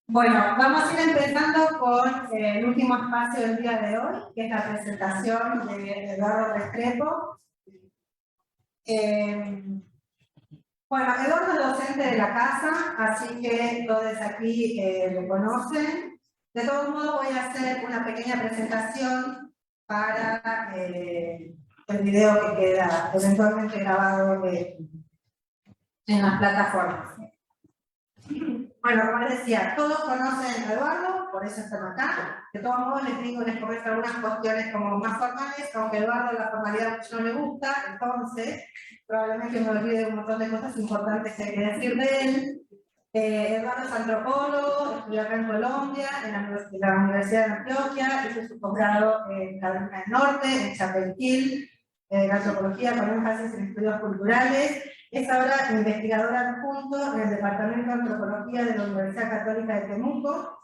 Bueno, vamos a ir empezando con el último espacio del día de hoy, que es la presentación de Eduardo Restrepo. Bueno, Eduardo es docente de la casa, así que todos aquí lo conocen. De todos modos, voy a hacer una pequeña presentación para el video que queda eventualmente grabado en las plataformas. Bueno, como les decía, todos conocen a Eduardo, por eso están acá. De todos modos, les digo, les comento algunas cuestiones como más formales, aunque a Eduardo la formalidad mucho no le gusta, entonces probablemente me olvide de un montón de cosas importantes que hay que decir de él. Eduardo es antropólogo, estudió acá en Colombia, en la Universidad de Antioquia, hizo su posgrado en Carolina del Norte, en Chapel Hill, en antropología con énfasis en estudios culturales. Es ahora investigadora adjunto en el Departamento de Antropología de la Universidad Católica de Temuco.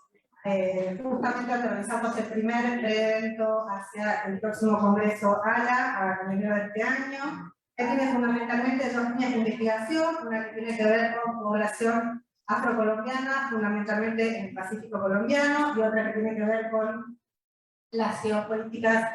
Justamente organizamos el primer evento hacia el próximo Congreso ALA, a enero de este año. Él tiene fundamentalmente dos líneas de investigación, una que tiene que ver con población afrocolombiana, fundamentalmente en el Pacífico colombiano, y otra que tiene que ver con las geopolíticas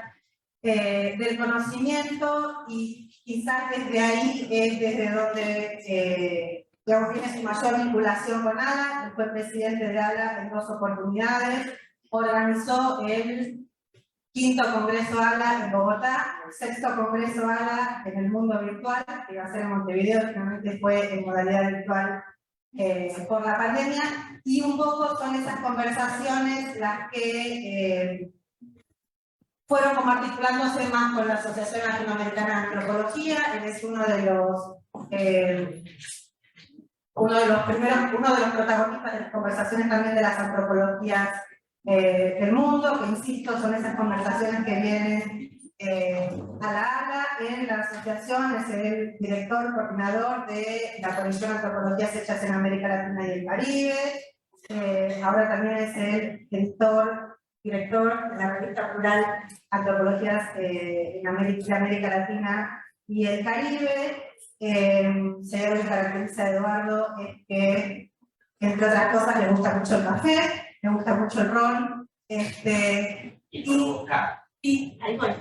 del conocimiento, y quizás desde ahí es desde donde digamos, tiene su mayor vinculación con ALA. Él fue presidente de ALA en 2 oportunidades, organizó el 5º Congreso ALA en Bogotá, el 6º Congreso ALA en el mundo virtual, que iba a ser en Montevideo, finalmente fue en modalidad virtual por la pandemia, y un poco son esas conversaciones las que fueron como articulándose más con la Asociación Latinoamericana de Antropología. Él es uno de los protagonistas de las conversaciones también de las antropologías del mundo, que insisto, son esas conversaciones que vienen a la ALA. En la asociación es el director coordinador de la Comisión de Antropologías Hechas en América Latina y el Caribe. Ahora también es el director de la revista plural Antropologías en América Latina y el Caribe. Si hay algo que caracteriza a Eduardo es que, entre otras cosas, le gusta mucho el café, le gusta mucho el ron, y ahí voy.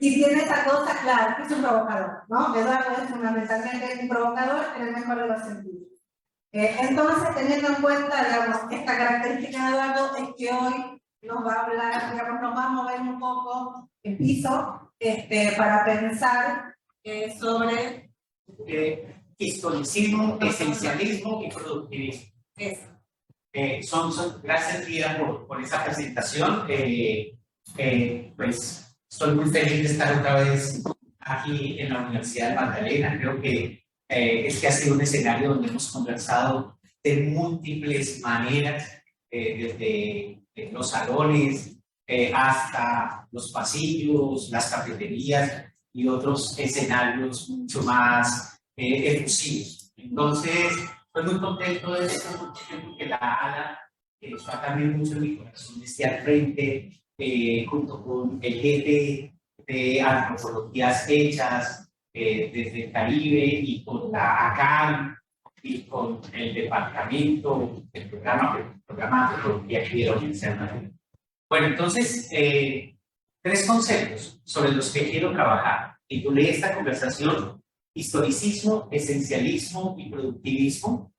Y tiene esta cosa, claro, que es un provocador, ¿no? Eduardo es fundamentalmente un provocador en el mejor de los sentidos. Entonces, teniendo en cuenta, digamos, esta característica de Eduardo, es que hoy nos va a hablar, digamos, nos va a mover un poco el piso para pensar sobre historicismo, esencialismo y productivismo. Gracias, Frida, por esa presentación. Pues estoy muy feliz de estar otra vez aquí en la Universidad de Magdalena. Creo que ha sido un escenario donde hemos conversado de múltiples maneras, desde los salones hasta los pasillos, las cafeterías y otros escenarios mucho más efusivos. Entonces, estoy muy contento de esto, que la ALA está también mucho en mi corazón, esté al frente, junto con el jefe de antropologías hechas desde el Caribe, y con la ACAM, y con el departamento, el programa de antropología aquí de la Universidad de Madrid. Bueno, entonces, 3 conceptos sobre los que quiero trabajar. Titulé esta conversación Historicismo, Esencialismo y Productivismo,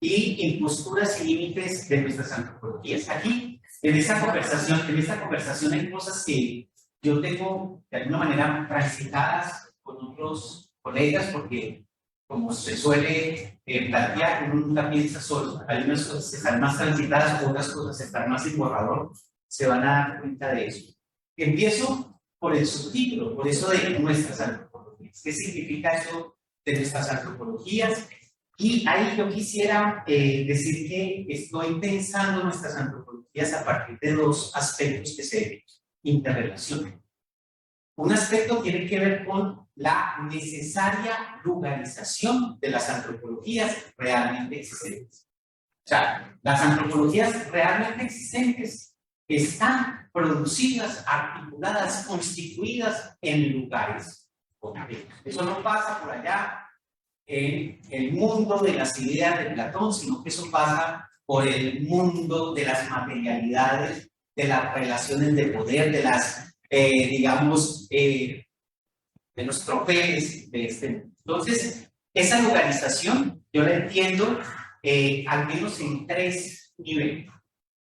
y Imposturas y Límites de nuestras antropologías. Aquí, en esta conversación hay cosas que yo tengo de alguna manera transitadas con otros colegas, porque como se suele plantear, uno nunca piensa solo. Hay unas cosas que están más transitadas, otras cosas están más en borrador. Se van a dar cuenta de eso. Empiezo por el subtítulo, por eso de nuestras antropologías. ¿Qué significa eso de nuestras antropologías? Y ahí yo quisiera decir que estoy pensando nuestras antropologías a partir de 2 aspectos que se interrelacionan. Un aspecto tiene que ver con la necesaria lugarización de las antropologías realmente existentes. O sea, las antropologías realmente existentes están producidas, articuladas, constituidas en lugares concretos. Eso no pasa por allá en el mundo de las ideas de Platón, sino que eso pasa por el mundo de las materialidades, de las relaciones de poder, de las, digamos, de los tropeles de este mundo. Entonces, esa localización yo la entiendo al menos en 3 niveles.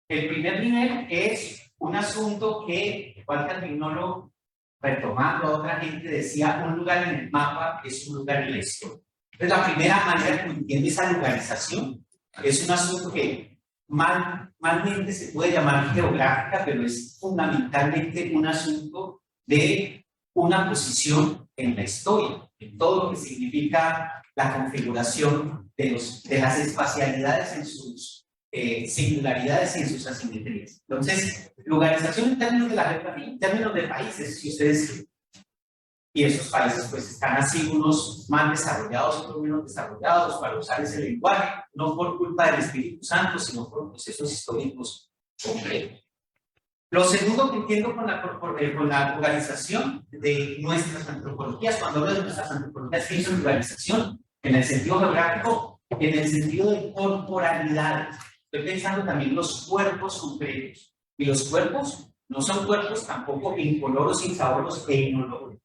El primer nivel es un asunto que Walter Mignolo, retomando a otra gente, decía: un lugar en el mapa es un lugar en la historia. Entonces, la primera manera que entiende esa localización es un asunto que malmente se puede llamar geográfica, pero es fundamentalmente un asunto de una posición en la historia, en todo lo que significa la configuración de las espacialidades en sus singularidades y en sus asimetrías. Entonces, localización en términos de la geografía, en términos de países, si ustedes quieren. Y esos países pues están así, unos más desarrollados, otros menos desarrollados, para usar ese lenguaje, no por culpa del Espíritu Santo, sino por procesos históricos concretos. Lo segundo que entiendo con la organización de nuestras antropologías, cuando hablo de nuestras antropologías, ¿qué es organización? En el sentido geográfico, en el sentido de corporalidad. Estoy pensando también en los cuerpos concretos. Y los cuerpos no son cuerpos tampoco incoloros, insaboros e inoloros,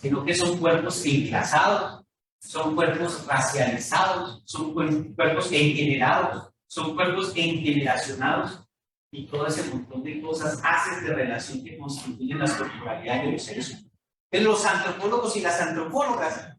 sino que son cuerpos enclasados, son cuerpos racializados, son cuerpos engenerados, son cuerpos engeneracionados, y todo ese montón de cosas, haces de relación que constituyen las corporalidades de los seres humanos. Entonces, los antropólogos y las antropólogas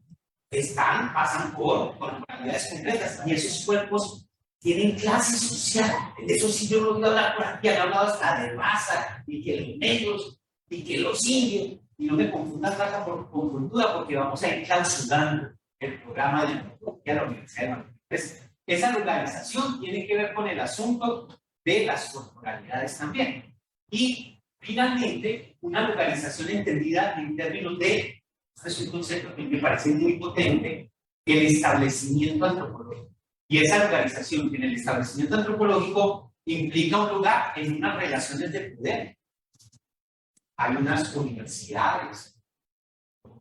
pasan por corporalidades concretas, y esos cuerpos tienen clase social. Eso sí, yo no voy a hablar por aquí, han hablado hasta de raza, y que los negros, y que los indios, y no me confundan raza con cultura, porque vamos a ir clausurando el programa de antropología de la Universidad de Madrid. Entonces, esa localización tiene que ver con el asunto de las corporalidades también. Y finalmente, una localización entendida en términos de, es un concepto que me parece muy potente, el establecimiento antropológico. Y esa localización en el establecimiento antropológico implica un lugar en unas relaciones de poder. Hay unas universidades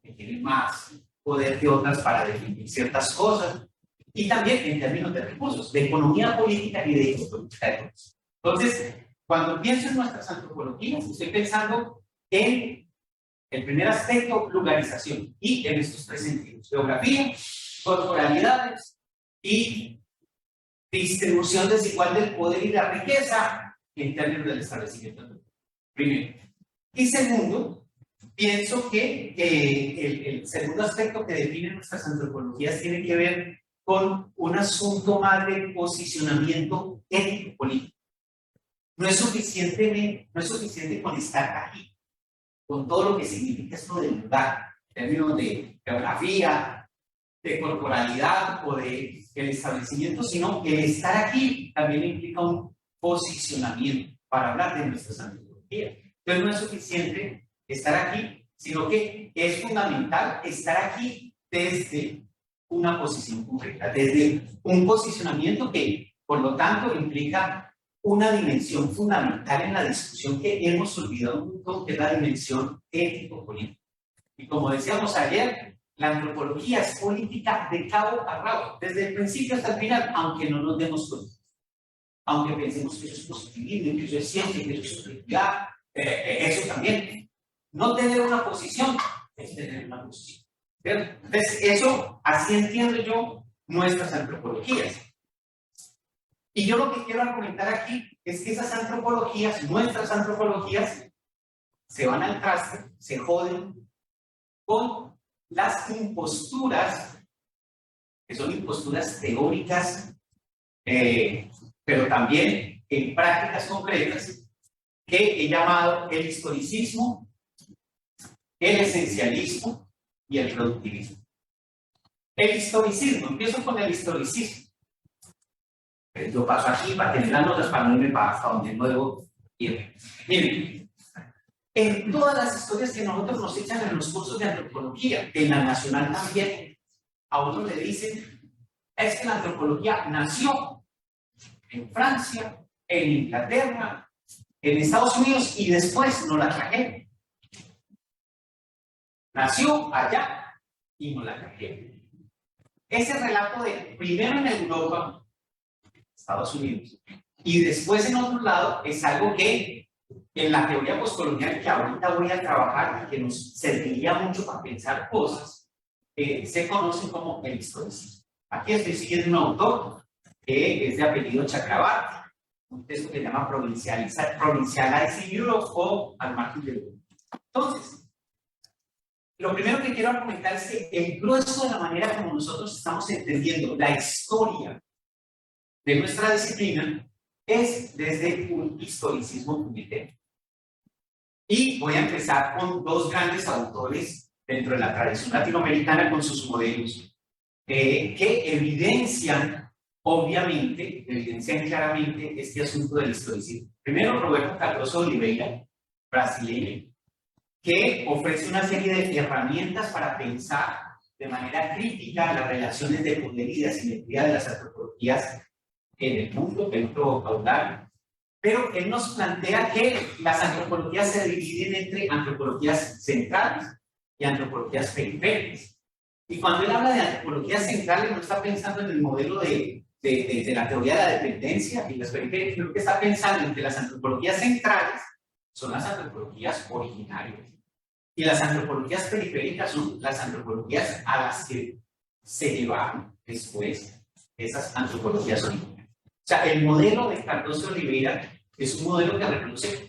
que tienen más poder que otras para definir ciertas cosas, y también en términos de recursos, de economía política y de política de recursos. Entonces, cuando pienso en nuestras antropologías, estoy pensando en el primer aspecto, localización, y en estos 3 sentidos: geografía, corporalidades y distribución desigual del poder y la riqueza en términos del establecimiento antropológico. Primero. Y segundo, pienso que el segundo aspecto que define nuestras antropologías tiene que ver con un asunto más de posicionamiento ético-político. No es suficiente con estar aquí, con todo lo que significa esto del lugar, en términos de geografía, de corporalidad o de el establecimiento, sino que el estar aquí también implica un posicionamiento para hablar de nuestras antropologías. Entonces no es suficiente estar aquí, sino que es fundamental estar aquí desde una posición concreta, desde un posicionamiento que, por lo tanto, implica una dimensión fundamental en la discusión que hemos olvidado un poco, que es la dimensión ético-política. Y como decíamos ayer, la antropología es política de cabo a rabo, desde el principio hasta el final, aunque no nos demos cuenta. Aunque pensemos que eso es positivismo, que eso es ciencia, que eso es objetividad, eso también. No tener una posición es tener una posición. Entonces, eso, así entiendo yo nuestras antropologías. Y yo lo que quiero argumentar aquí es que esas antropologías, nuestras antropologías, se van al traste, se joden con las imposturas, que son imposturas teóricas, pero también en prácticas concretas, que he llamado el historicismo, el esencialismo y el productivismo. El historicismo, empiezo con el historicismo. Yo paso aquí para tener las notas para no irme para hasta donde no debo ir. Miren, en todas las historias que nosotros nos echan en los cursos de antropología, en la nacional también, a uno le dicen, es que la antropología nació en Francia, en Inglaterra, en Estados Unidos y después no la trajeron. Nació allá y no la trajeron. ese relato de primero en Europa, Estados Unidos, y después en otro lado, es algo que en la teoría postcolonial que ahorita voy a trabajar y que nos serviría mucho para pensar cosas, se conoce como el historicismo. Aquí estoy siguiendo un autor que es de apellido Chakrabarty, un texto que se llama Provincializing Europe o Al margen de Europa. Entonces, lo primero que quiero comentar es que el grueso de la manera como nosotros estamos entendiendo la historia de nuestra disciplina es desde un historicismo puritano. Y voy a empezar con dos grandes autores dentro de la tradición latinoamericana con sus modelos, que evidencian claramente este asunto del historicismo. Primero, Roberto Cardoso Oliveira, brasileño, que ofrece una serie de herramientas para pensar de manera crítica las relaciones de poder y de asimetría de las antropologías en el mundo, en nuestro vocabulario. Pero él nos plantea que las antropologías se dividen entre antropologías centrales y antropologías periféricas. Y cuando él habla de antropologías centrales, no está pensando en el modelo de la teoría de la dependencia y las periféricas, sino que está pensando en que las antropologías centrales son las antropologías originarias. Y las antropologías periféricas son las antropologías a las que se llevaron después esas antropologías originarias. O sea, el modelo de Cardoso Oliveira es un modelo que reconoce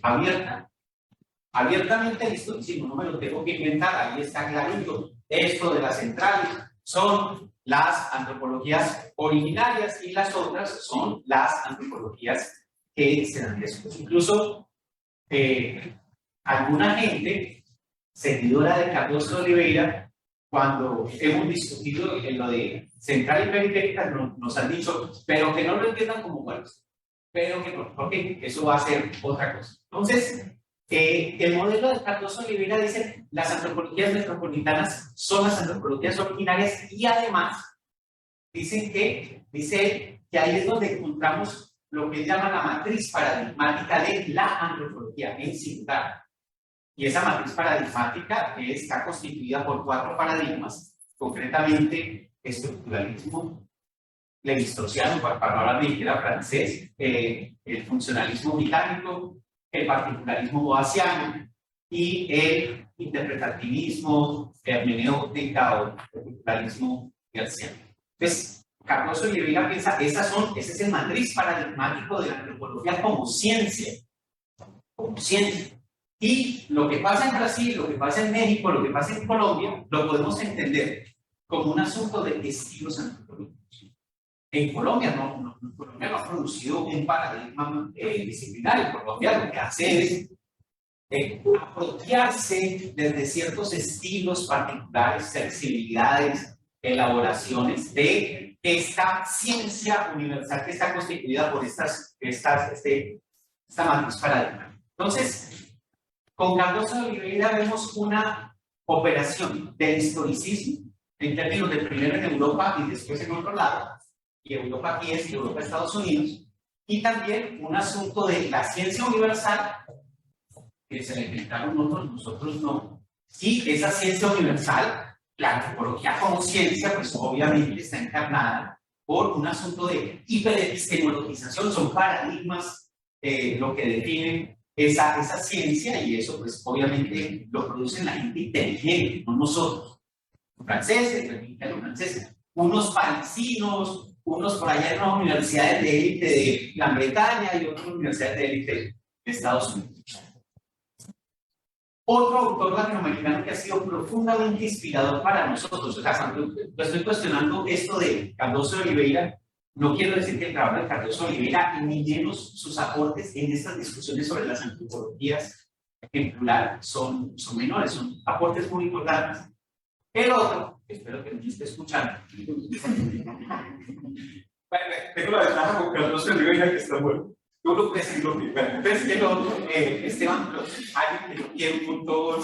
abiertamente el historicismo, no me lo tengo que inventar, ahí está clarito. Esto de las centrales son las antropologías originarias y las otras son las antropologías que se dan después. Incluso alguna gente, seguidora de Cardoso Oliveira, cuando hemos discutido en lo de central y periférica, nos han dicho, pero que no lo entiendan como buenos, pero que no, porque eso va a ser otra cosa. Entonces, el modelo de Cardoso Oliveira dice, las antropologías metropolitanas son las antropologías originarias y además dice él que ahí es donde encontramos lo que él llama la matriz paradigmática de la antropología en singular. Y esa matriz paradigmática está constituida por 4 paradigmas, concretamente estructuralismo levi-straussiano, para hablar de que era francés, el funcionalismo británico, el particularismo boasiano y el interpretativismo, hermenéutica o particularismo garciano. Entonces, Cardoso Oliveira piensa, ese es el matriz paradigmático de la antropología como ciencia. Y lo que pasa en Brasil, lo que pasa en México, lo que pasa en Colombia, lo podemos entender como un asunto de estilos antropológicos. En Colombia Colombia no ha producido un paradigma disciplinario. Colombia lo que hace es apropiarse desde ciertos estilos particulares, sensibilidades, elaboraciones de esta ciencia universal que está constituida por esta matriz paradigmática. Entonces, con Cardoso Oliveira vemos una operación del historicismo en términos de primero en Europa y después en otro lado, y Europa aquí es Europa, Estados Unidos, y también un asunto de la ciencia universal, que se la inventaron otros, nosotros no, y esa ciencia universal, la antropología como ciencia, pues obviamente está encarnada por un asunto de hiperepistemologización, son paradigmas lo que definen esa ciencia, y eso pues obviamente lo producen la gente inteligente, no nosotros, los franceses, los franceses, unos parisinos, unos por allá en unas universidades de élite de Gran Bretaña y otras universidades de élite de Estados Unidos. Otro autor latinoamericano que ha sido profundamente inspirador para nosotros, o sea, cuando estoy cuestionando esto de Cardoso Oliveira, no quiero decir que el trabajo de Cardoso Oliveira, ni menos sus aportes en estas discusiones sobre las antropologías en plural son menores, son aportes muy importantes. El otro, espero que me esté escuchando. Tengo la ventaja con Cardoso Oliveira que está bueno. Yo creo que es lo mismo. Entonces, el otro, Esteban Cruz, alguien que yo quiero un montón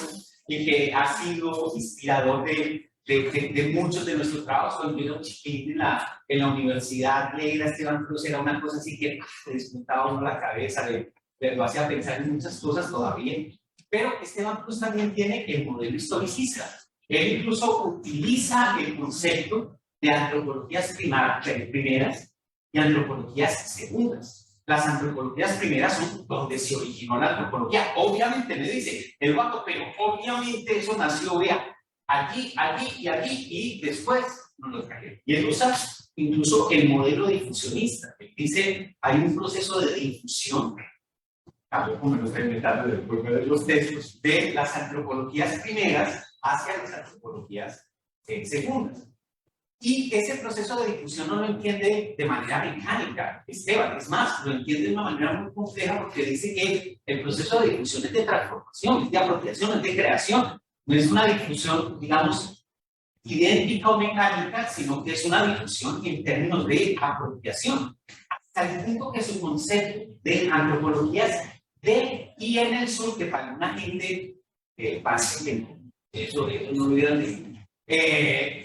y que ha sido inspirador de muchos de nuestros trabajos. Cuando yo era chiquitín en la universidad, leer a Esteban Cruz era una cosa así que te disputaba uno la cabeza, lo hacía pensar en muchas cosas todavía. Pero Esteban Cruz también tiene el modelo historicista. Él incluso utiliza el concepto de antropologías primeras y antropologías segundas. Las antropologías primeras son donde se originó la antropología. Obviamente me dice el vato, pero obviamente eso nació, vea, allí, allí y allí, y después no lo trajeron. Y él usa incluso el modelo difusionista. Él dice, hay un proceso de difusión, como me lo estoy inventando de los textos, de las antropologías primeras hacia las antropologías segundas. Y ese proceso de difusión no lo entiende de manera mecánica, Esteban, es más, lo entiende de una manera muy compleja porque dice que el proceso de difusión es de transformación, es de apropiación, es de creación, no es una difusión, digamos, idéntica o mecánica, sino que es una difusión en términos de apropiación, hasta el punto que su concepto de antropologías de y en el sur, que para una gente parece que eso no lo hubieran dicho, de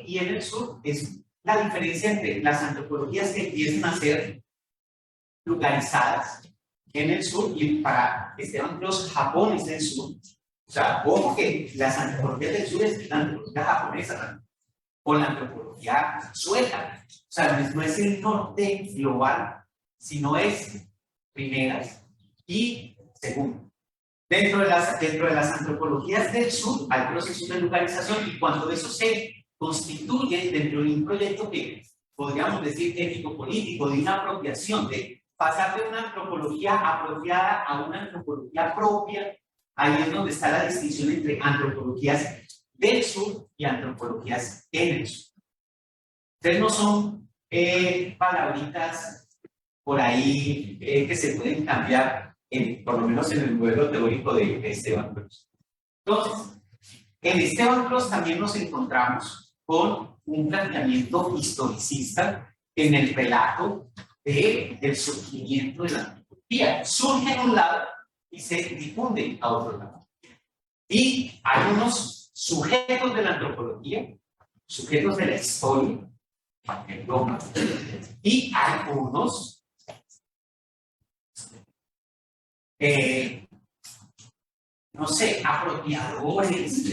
y en el sur es la diferencia entre las antropologías que empiezan a ser localizadas en el sur y para Esteban los Japón es el sur. O sea, ojo que las antropologías del sur es la antropología japonesa o la antropología sueca. O sea, no es el norte global, sino es primeras y segundas. Dentro de las antropologías del sur hay procesos de localización y cuando eso se constituye dentro de un proyecto que podríamos decir ético-político, de una apropiación, de pasar de una antropología apropiada a una antropología propia, ahí es donde está la distinción entre antropologías del sur y antropologías en el sur. Entonces no son palabritas por ahí que se pueden cambiar, por lo menos en el modelo teórico de Esteban Cros. Entonces, en Esteban Cros también nos encontramos con un planteamiento historicista en el relato del surgimiento de la antropología. Surge en un lado y se difunde a otro lado. Y hay unos sujetos de la antropología, sujetos de la historia, y hay unos no sé, apropiadores,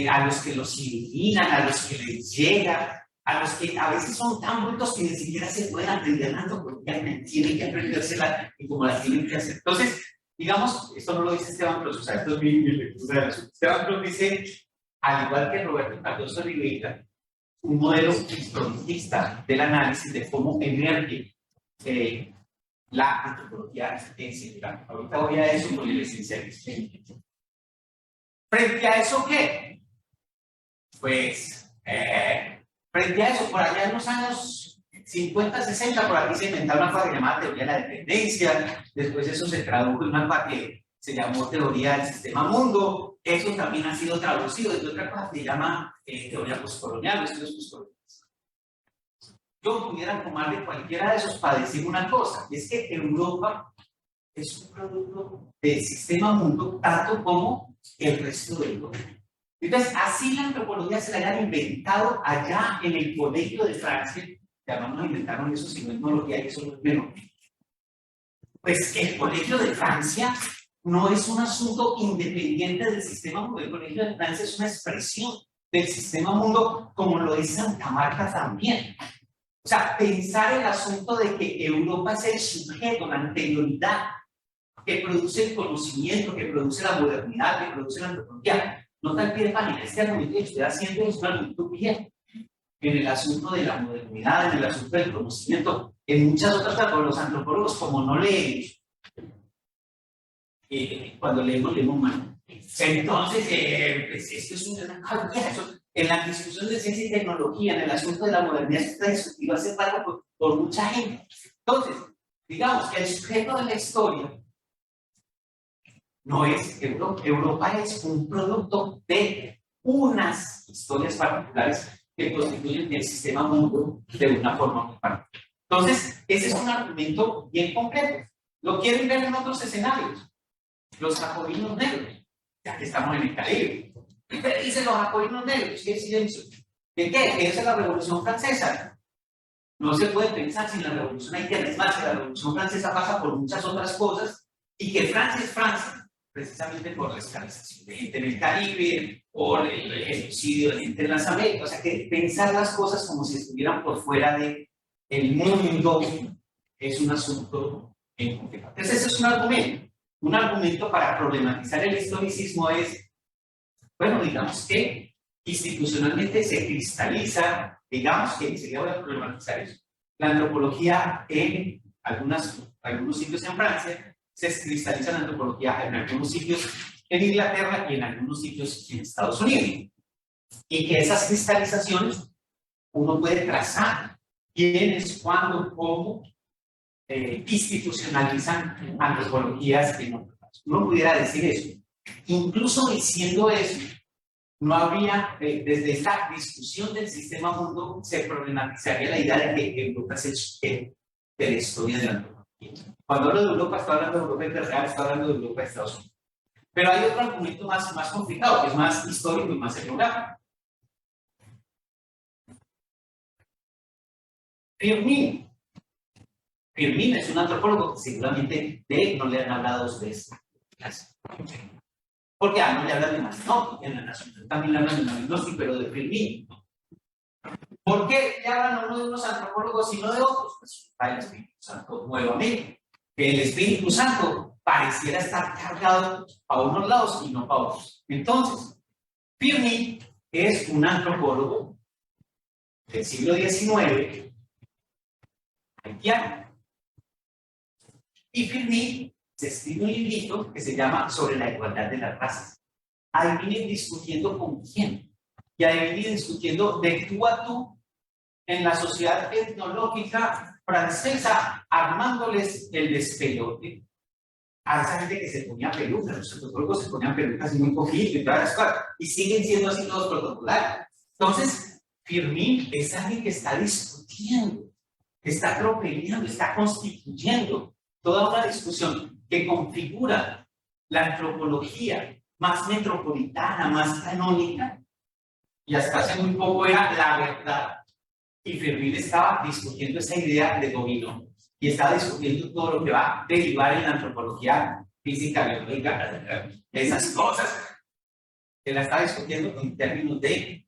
a los que los iluminan, a los que les llega, a los que a veces son tan brutos que ni siquiera se pueden aprender la antropología, tienen que aprendérsela y como la tienen que hacer. Entonces, digamos, esto no lo dice Esteban Cros, o sea, esto es mi lectura. Esteban Cros dice, al igual que Roberto Cardoso Rivera, un modelo historicista del análisis de cómo emerge la antropología esencial. Ahorita voy a eso con el esencialismo. Frente a eso, ¿qué? Pues, frente a eso, por allá en los años 50, 60, por aquí se inventó una cosa llamada teoría de la dependencia, después eso se tradujo en una cosa que se llamó teoría del sistema mundo, eso también ha sido traducido desde otra cosa que se llama teoría postcolonial, estudios postcoloniales. Yo pudiera tomar de cualquiera de esos para decir una cosa, y es que Europa es un producto del sistema mundo tanto como el resto del mundo. Entonces, así la antropología se la hayan inventado allá en el colegio de Francia, ya no nos inventaron eso, sino no lo que hay, eso no es menor. Pues el colegio de Francia no es un asunto independiente del sistema mundo, el colegio de Francia es una expresión del sistema mundo, como lo es Santa Marta también. O sea, pensar el asunto de que Europa es el sujeto, la anterioridad, que produce el conocimiento, que produce la modernidad, que produce la antropología. No tal pie de página, este argumento que estoy haciendo es un argumento bien en el asunto de la modernidad, en el asunto del conocimiento, en muchas otras cosas, los antropólogos, como no leemos, cuando leemos mal. Entonces, pues esto es una eso. En la discusión de ciencia y tecnología, en el asunto de la modernidad, está discutido hace falta por mucha gente. Entonces, digamos que el sujeto de la historia no es Europa. Europa es un producto de unas historias particulares que constituyen el sistema mundo de una forma muy particular. Entonces, ese es un argumento bien completo. Lo quieren ver en otros escenarios. Los jacobinos negros, ya que estamos en el Caribe. ¿Qué dicen los jacobinos negros? ¿Qué silencio? ¿Qué? Que esa es la Revolución Francesa. No se puede pensar sin la Revolución Haitiana. Es más, que la Revolución Francesa pasa por muchas otras cosas y que Francia es Francia. precisamente por la esclavización de gente en el Caribe, por el genocidio de gente en las Américas. O sea, que pensar las cosas como si estuvieran por fuera de el mundo es un asunto en complejo. Entonces, ese es un argumento. Un argumento para problematizar el historicismo es, bueno, digamos que institucionalmente se cristaliza, digamos que sería bueno problematizar eso. La antropología en algunos sitios en Francia, se cristaliza la antropología en algunos sitios en Inglaterra y en algunos sitios en Estados Unidos. Y que esas cristalizaciones uno puede trazar quiénes, cuándo, cómo institucionalizan antropologías en otros casos. Uno pudiera decir eso. Incluso diciendo eso, no habría, desde esta discusión del sistema mundo, se problematizaría la idea de que Europa es el sujeto de la historia de la antropología. Cuando hablo de Europa, estoy hablando de Europa integral, estoy hablando de Europa de Estados Unidos. Pero hay otro argumento más complicado, que es más histórico y más etnográfico. Firmin es un antropólogo que seguramente de él no le han hablado a ustedes. Porque no le hablan de Malinowski, en la Nacional también le hablan de Malinowski, pero de Firmin. ¿Por qué le hablan a uno de unos antropólogos y no de otros? Pues está el Espíritu Santo nuevamente. El Espíritu Santo pareciera estar cargado a unos lados y no para otros. Entonces, Firmin es un antropólogo del siglo XIX, haitiano. Y Firmin se escribe un librito que se llama Sobre la igualdad de las razas. Ahí viene discutiendo con quién. Y ahí viene discutiendo de tú a tú en la sociedad etnológica francesa, armándoles el despelote a esa gente que se ponía pelucas. Los antropólogos se ponían pelucas muy cogidas y todas las cosas. Y siguen siendo así todos protocolares. Entonces, Firmin es alguien que está discutiendo, está proponiendo, está constituyendo toda una discusión que configura la antropología más metropolitana, más canónica, y hasta hace muy poco era la verdad. Y Firmin estaba discutiendo esa idea de dominio, y estaba discutiendo todo lo que va a derivar en la antropología física, biológica, esas cosas. Él la estaba discutiendo en términos de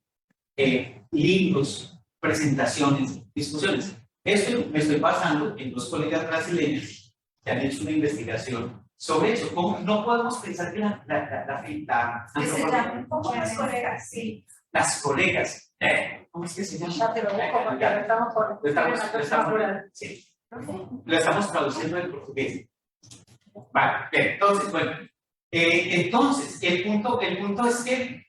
libros, presentaciones, discusiones. Esto me estoy basando en dos colegas brasileños que han hecho una investigación sobre eso. ¿Cómo no podemos pensar que las colegas, sí. Las colegas, ¿cómo es que se llama? Ya te lo busco porque lo estamos por sí. Lo estamos traduciendo del portugués. Vale, entonces, bueno. Entonces, el punto es que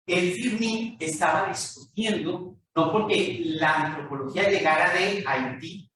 el Firmin estaba discutiendo, no porque la antropología llegara de Haití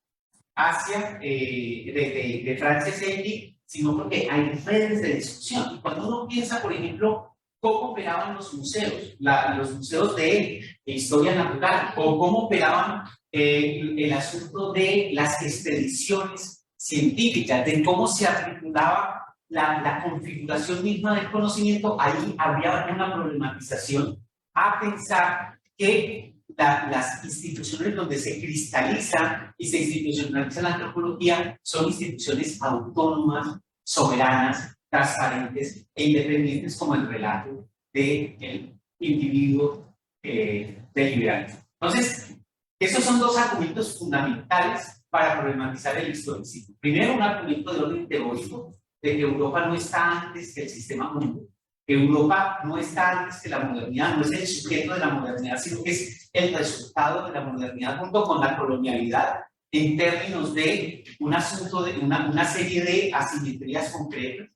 hacia, de Francia hacia Haití, sino porque hay redes de discusión. Y cuando uno piensa, por ejemplo, cómo operaban los museos, los museos de historia natural, o cómo operaban el asunto de las expediciones científicas, de cómo se articulaba la configuración misma del conocimiento, ahí había una problematización a pensar que las instituciones donde se cristaliza y se institucionaliza la antropología son instituciones autónomas, soberanas, transparentes e independientes como el relato del individuo deliberante. Entonces, estos son dos argumentos fundamentales para problematizar el historicismo. Primero, un argumento de orden teórico, de que Europa no está antes que el sistema mundo, que Europa no está antes que la modernidad, no es el sujeto de la modernidad, sino que es el resultado de la modernidad junto con la colonialidad en términos de un asunto de una serie de asimetrías concretas.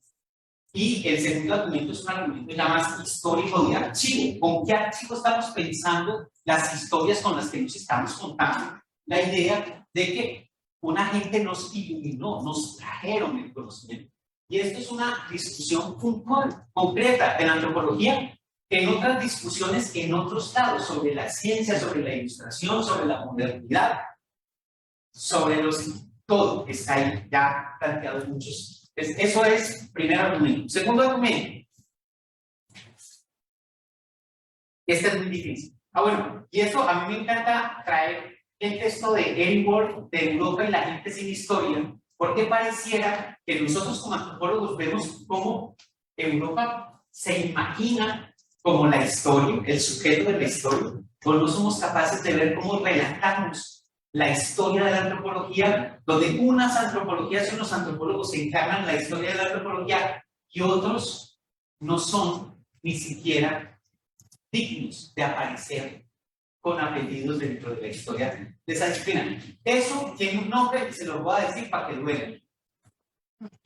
Y el segundo argumento es un argumento ya más histórico de archivo. ¿Con qué archivo estamos pensando las historias con las que nos estamos contando? La idea de que una gente nos iluminó, nos trajeron el conocimiento. Y esto es una discusión puntual, concreta, en antropología, en otras discusiones en otros lados, sobre la ciencia, sobre la ilustración, sobre la modernidad, sobre todo está ahí ya planteado en muchos. Eso es primer argumento. Segundo argumento. Este es muy difícil. Bueno, y eso a mí me encanta traer el texto de Eric Wolf de Europa y la gente sin historia, Porque pareciera que nosotros como antropólogos vemos cómo Europa se imagina como la historia, el sujeto de la historia, o no somos capaces de ver cómo relatamos la historia de la antropología, donde unas antropologías y unos antropólogos se encarnan la historia de la antropología y otros no son ni siquiera dignos de aparecer con apellidos dentro de la historia de esa disciplina. Eso tiene un nombre y se lo voy a decir para que duele.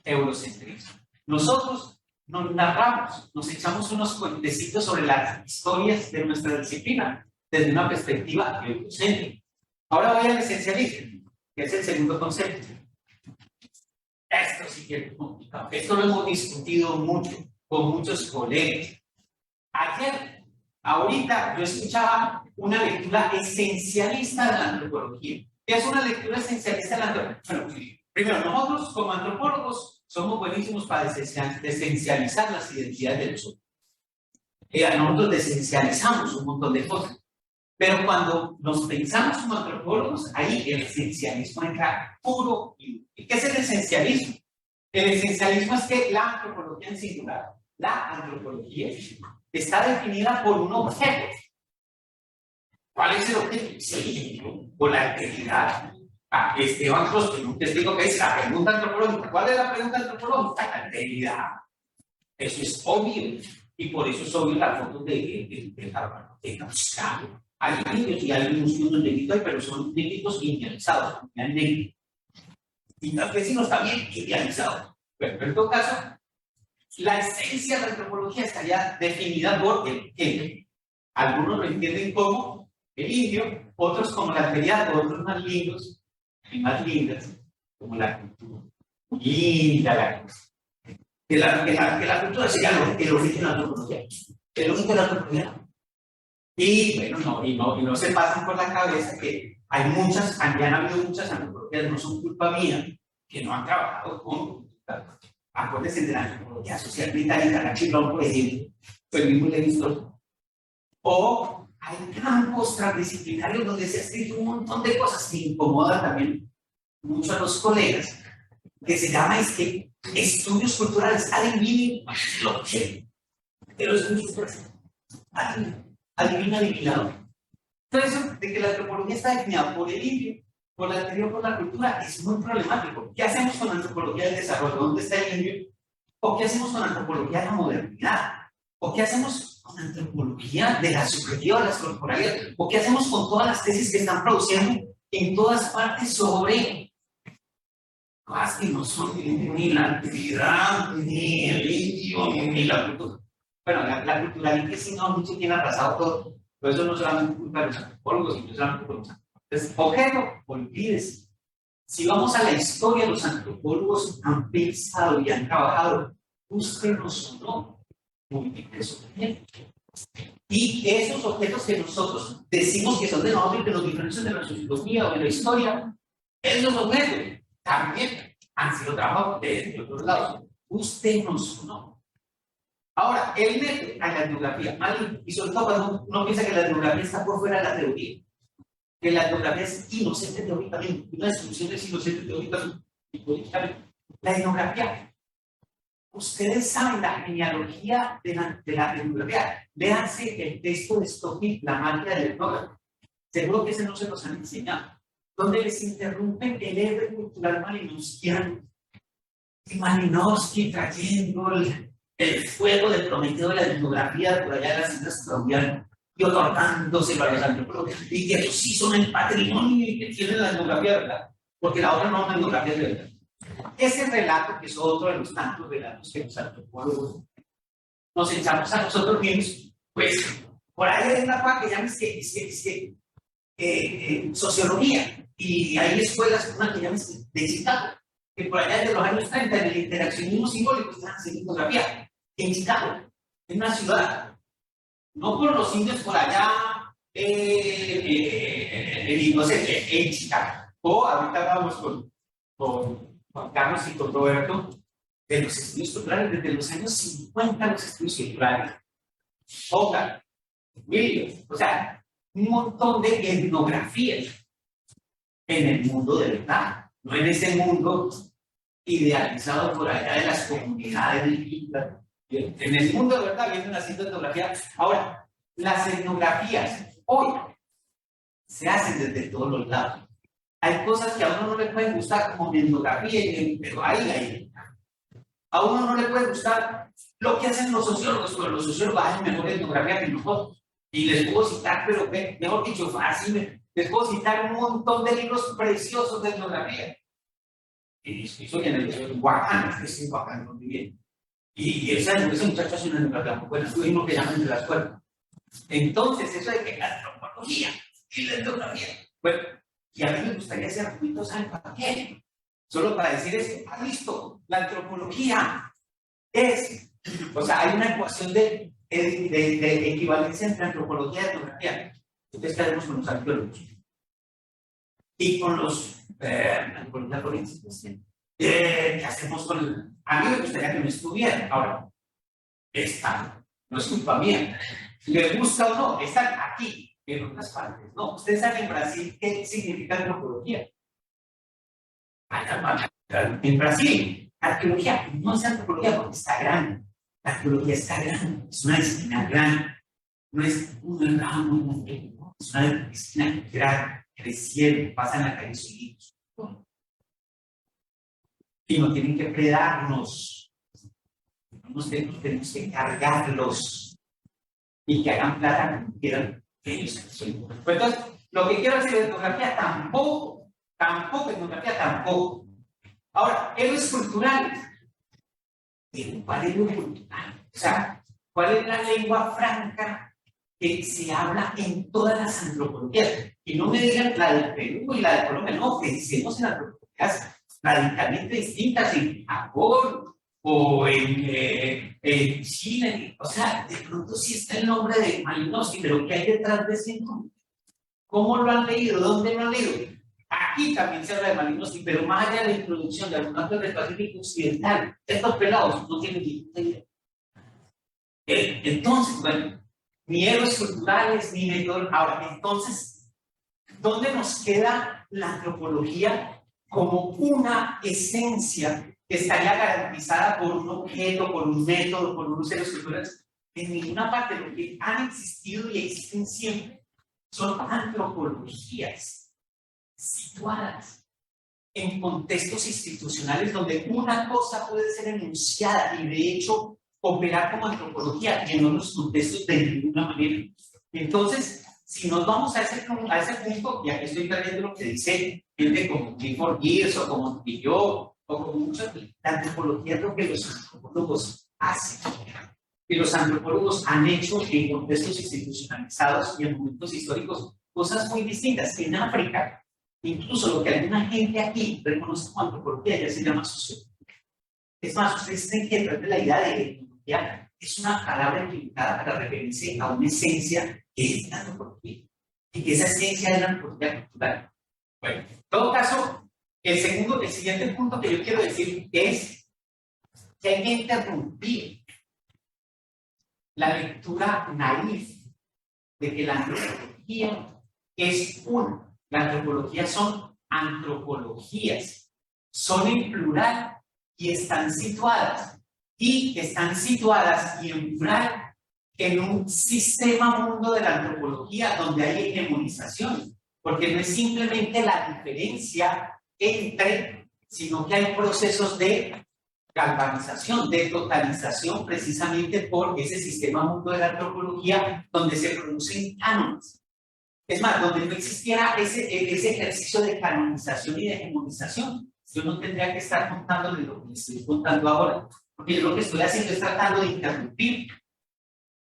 Eurocentrismo. Nosotros nos narramos, nos echamos unos cuentecitos sobre las historias de nuestra disciplina desde una perspectiva eurocéntrica. Ahora voy al esencialismo, que es el segundo concepto. Esto sí que es complicado. Esto lo hemos discutido mucho con muchos colegas. Ahorita yo escuchaba una lectura esencialista de la antropología. ¿Qué es una lectura esencialista de la antropología? Bueno, primero, nosotros como antropólogos somos buenísimos para esencializar las identidades de los otros. Nosotros desencializamos un montón de cosas. Pero cuando nos pensamos como antropólogos, ahí el esencialismo entra puro. ¿Y qué es el esencialismo? El esencialismo es que la antropología en singular, la antropología está definida por un objeto. ¿Cuál es el objeto? Sí, por la integridad. Esteban Cruz, un testigo que dice la pregunta antropológica. ¿Cuál es la pregunta antropológica? La integridad. Eso es obvio. Y por eso es obvio la foto de Australia. Hay niños y hay unos negritos, pero son negritos indianizados. Y los vecinos también indianizados. Pero en todo caso, la esencia de la antropología estaría definida por el que algunos lo entienden como el indio, otros como la alteridad, otros más lindos y más lindas, como la cultura. Linda la cosa. Que la cultura sería el origen de la antropología. El origen de la antropología. Y bueno, no se pasan por la cabeza que hay muchas, han habido muchas antropologías, no son culpa mía, que no han trabajado con. Acuérdense de la antropología social británica, la Chilón, por ejemplo, fue el mismo Levi-Strauss. O hay campos transdisciplinarios donde se ha escrito un montón de cosas que incomodan también mucho a los colegas, que se llama estudios culturales, adivinen lo que de los estudios culturales. Adivina adivinado. Entonces, de que la antropología está definida por el indio, por la anterior, por la cultura, es muy problemático. ¿Qué hacemos con la antropología del desarrollo? ¿Dónde está el indio? ¿O qué hacemos con la antropología de la modernidad? ¿O qué hacemos con la antropología de la subjetiva, de las corporalidades? ¿O qué hacemos con todas las tesis que están produciendo en todas partes sobre cosas que no son ni la actividad, ni el indio, ni la cultura? Bueno, la culturalidad sí no mucho tiene arrasado todo, pero eso no solamente culpa de los antropólogos, sino solamente por los antropólogos. Entonces, objeto, olvídese. Si vamos a la historia, los antropólogos han pensado y han trabajado, búsquenos o no, múltiples objetos. Y esos objetos que nosotros decimos que son de nosotros y que nos diferencian de la sociología o de la historia, esos objetos también han sido trabajados de otros lados. Búsquenos o no. Ahora, el método a la etnografía, y sobre todo cuando uno piensa que la etnografía está por fuera de la teoría, que la etnografía es inocente teóricamente, una descripción es inocente teóricamente y políticamente. La etnografía, ustedes saben la genealogía de la etnografía. Léanse el texto de Stockfield, La magia del etnógrafo. Seguro que ese no se los han enseñado. Donde les interrumpen el héroe cultural malinowskiano. Y Malinowski trayendo el fuego de Prometeo de la etnografía por allá de las islas Claudianas y otorgándoselo a los antropólogos y que ellos sí son el patrimonio y que tienen la etnografía, ¿verdad? Porque la otra no es una etnografía de verdad. Ese relato, que es otro de los tantos relatos que los antropólogos nos echamos a nosotros mismos, pues por ahí hay una cosa que llaman sociología, y hay escuelas, una que llaman de Chicago, que por allá desde los años 30 en el interaccionismo simbólico están haciendo etnografía. En Chicago, en una ciudad, no por los indios por allá, no sé, en Chicago. O ahorita vamos con Juan Carlos y con Roberto de los estudios culturales, desde los años 50 los estudios culturales. Hogar, Williams, o sea, un montón de etnografías en el mundo de verdad, no en ese mundo idealizado por allá de las comunidades en el mundo de verdad vienen haciendo etnografía. Ahora, las etnografías hoy se hacen desde todos los lados. Hay cosas que a uno no le pueden gustar como etnografía, pero ahí. A uno no le puede gustar lo que hacen los sociólogos, pero los sociólogos hacen mejor etnografía que nosotros. Y les puedo citar, pero mejor dicho, fácil, les puedo citar un montón de libros preciosos de etnografía. Y eso en el Oaxaca, es en Oaxaca, muy bien. Y ese muchacho hace una etnografía muy buena, tuvimos que llamar de la escuela. Entonces, eso de que la antropología y la etnografía, bueno, y a mí me gustaría hacer argumentos, ¿saben para qué? Solo para decir esto, listo, la antropología es, o sea, hay una ecuación de equivalencia entre antropología y etnografía. Entonces, ¿qué haremos con los arqueólogos? Y con los antropología forense. ¿Qué hacemos con el? A mí me gustaría que me estuvieran. Ahora, están, no es culpa mía. ¿Les gusta o no? Están aquí, en otras partes. No, ustedes saben en Brasil qué significa antropología. En Brasil, arqueología no es antropología porque está grande. La arqueología está grande, es una disciplina grande. No es un ramo muy pequeño, es una disciplina grande, creciendo, pasan la calle solitos. Y no tienen que predarnos. Tenemos que cargarlos y que hagan plata como quieran ellos. Entonces, lo que quiero decir de etnografía tampoco. Etnografía tampoco. Ahora, héroes culturales. ¿Cuál es lo cultural? O sea, ¿cuál es la lengua franca que se habla en todas las antropologías? Y no me digan la del Perú y la de Colombia, no, que decimos en antropologías radicalmente distintas en Japón o en Chile. O sea, de pronto sí está el nombre de Malinowski, pero ¿qué hay detrás de ese nombre? ¿Cómo lo han leído? ¿Dónde lo han leído? Aquí también se habla de Malinowski, pero más allá de la introducción de algunos del Pacífico Occidental, estos pelados no tienen ni idea. Entonces, bueno, ni héroes culturales, ni métodos. Ahora, entonces, ¿dónde nos queda la antropología como una esencia que estaría garantizada por un objeto, por un método, por unos héroes culturales? En ninguna parte. Lo que han existido y existen siempre son antropologías situadas en contextos institucionales donde una cosa puede ser enunciada y de hecho operar como antropología y en otros contextos de ninguna manera. Entonces, si nos vamos a ese punto, y aquí estoy trayendo lo que dice gente como Clifford Geertz o como yo, o como muchos, la antropología es lo que los antropólogos hacen. Que los antropólogos han hecho en contextos institucionalizados y en momentos históricos cosas muy distintas. En África, incluso lo que alguna gente aquí reconoce como antropología ya se llama sociología. Es más, ustedes tienen que entrar de la idea de etnología. Es una palabra equivocada para referirse a una esencia que es la antropología. Y que esa esencia es la antropología cultural. Bueno, en todo caso, el siguiente punto que yo quiero decir es que hay que interrumpir la lectura naif de que la antropología es una. La antropología son antropologías, son en plural y están situadas y en plural en un sistema mundo de la antropología donde hay hegemonización, porque no es simplemente la diferencia entre, sino que hay procesos de galvanización, de totalización, precisamente por ese sistema mundo de la antropología donde se producen cánones. Es más, donde no existiera ese ejercicio de canonización y de hegemonización, yo no tendría que estar contándole lo que les estoy contando ahora, porque yo lo que estoy haciendo es tratando de interrumpir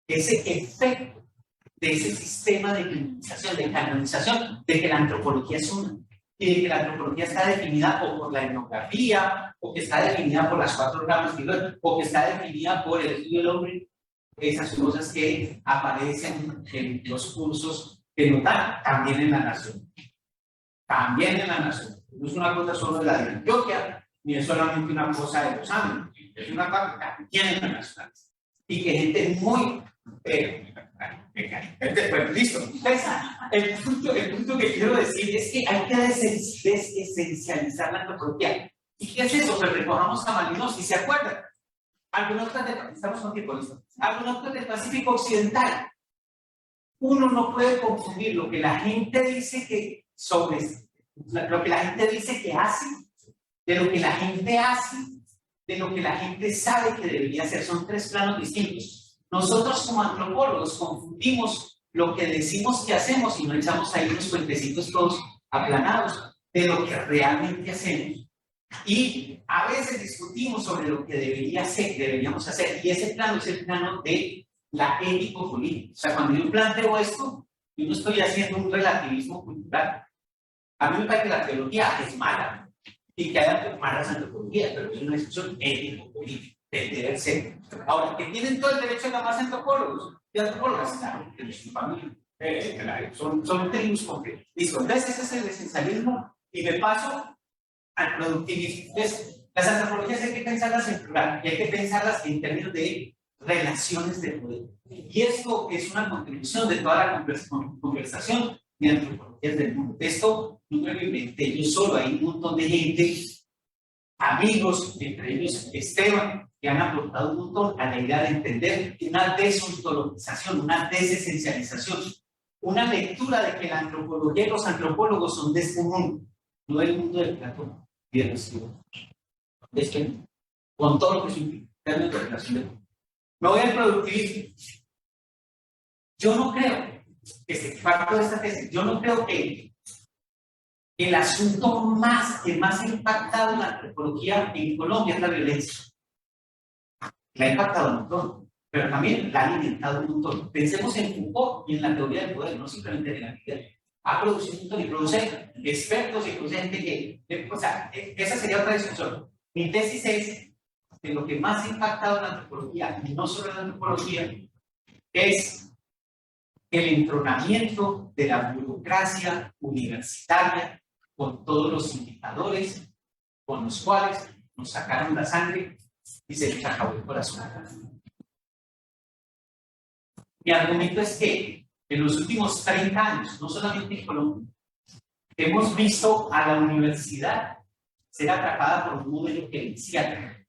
ese efecto de ese sistema de hegemonización, de canonización, de que la antropología es una, y de que la antropología está definida o por la etnografía, o que está definida por las 4 ramas biológicas, o que está definida por el estudio del hombre, esas cosas que aparecen en los cursos que notar también en la nación. También en la nación. No es una cosa solo de la de Antioquia, ni es solamente una cosa de los Andes. Es una cosa también en la nación. Y que gente muy... pues listo. Entonces, el punto que quiero decir es que hay que desesencializar la antropología. ¿Y qué es eso? Pues recojamos a Malinowski, ¿se acuerdan? Estamos con tiempo, listo. Argonautas del Pacífico Occidental. Uno no puede confundir lo que la gente dice que sobre lo que la gente dice que hace, de lo que la gente hace, de lo que la gente sabe que debería hacer. Son tres planos distintos. Nosotros como antropólogos confundimos lo que decimos que hacemos y no echamos ahí unos puentecitos todos aplanados de lo que realmente hacemos. Y a veces discutimos sobre lo que deberíamos hacer, y ese plano es el plano de la ético-política. O sea, cuando yo planteo esto, yo no estoy haciendo un relativismo cultural. A mí me parece que la teología es mala y que haya malas antropologías, pero es una discusión ético-política, del deber ser. Ahora, que tienen todo el derecho de llamarse antropólogos y antropólogas, claro, que es su familia. Son términos concretos. Listo, entonces ese es el esencialismo y me paso al productivismo. Entonces, las antropologías hay que pensarlas en plural y hay que pensarlas en términos de relaciones de poder. Y esto es una contribución de toda la conversación de antropologías del mundo. Esto no me lo inventé yo solo, hay un montón de gente, amigos, entre ellos Esteban, que han aportado un montón a la idea de entender una desontologización, una desesencialización, una lectura de que la antropología y los antropólogos son de este mundo, no del mundo del Platón y de los ciudadanos. Es que, con todo lo que implica, términos de relación de poder. Me voy al productivismo. Yo no creo que se parte de esta tesis. Yo no creo que el asunto que más ha impactado en la antropología en Colombia es la violencia. La ha impactado un montón, pero también la ha alimentado un montón. Pensemos en Foucault y en la teoría del poder, no simplemente en la actividad. Ha producido un montón y produce expertos y produce gente que, o sea, esa sería otra discusión. Mi tesis es que lo que más ha impactado en la antropología, y no solo en la antropología, es el entronamiento de la burocracia universitaria con todos los indicadores con los cuales nos sacaron la sangre y se les acabó el corazón. Mi argumento es que en los últimos 30 años, no solamente en Colombia, hemos visto a la universidad ser atrapada por un modelo gerencial,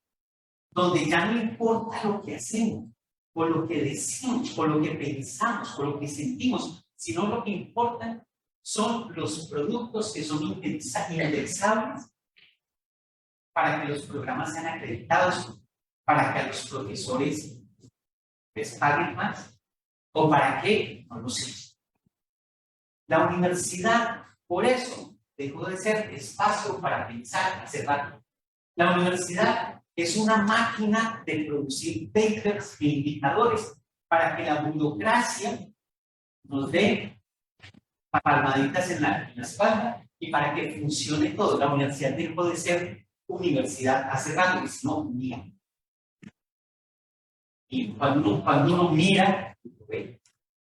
donde ya no importa lo que hacemos, o lo que decimos, o lo que pensamos, o lo que sentimos, sino lo que importa son los productos que son indexables para que los programas sean acreditados, para que a los profesores les paguen más, o para qué, no lo sé. La universidad, por eso, dejó de ser espacio para pensar hace rato. La universidad es una máquina de producir papers e indicadores para que la burocracia nos dé palmaditas en la espalda y para que funcione todo. La universidad dejó de ser universidad hace rato, es no mira. Y cuando uno mira,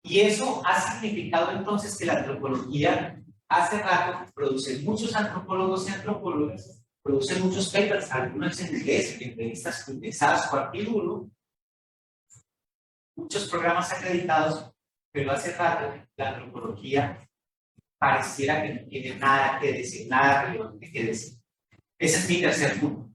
y eso ha significado entonces que la antropología hace rato produce muchos antropólogos y antropólogas, produce muchos papers, algunos en inglés, entrevistas condensadas por artículo, muchos programas acreditados, pero hace rato la antropología pareciera que no tiene nada que decir, nada relevante que decir. Ese es mi tercer punto.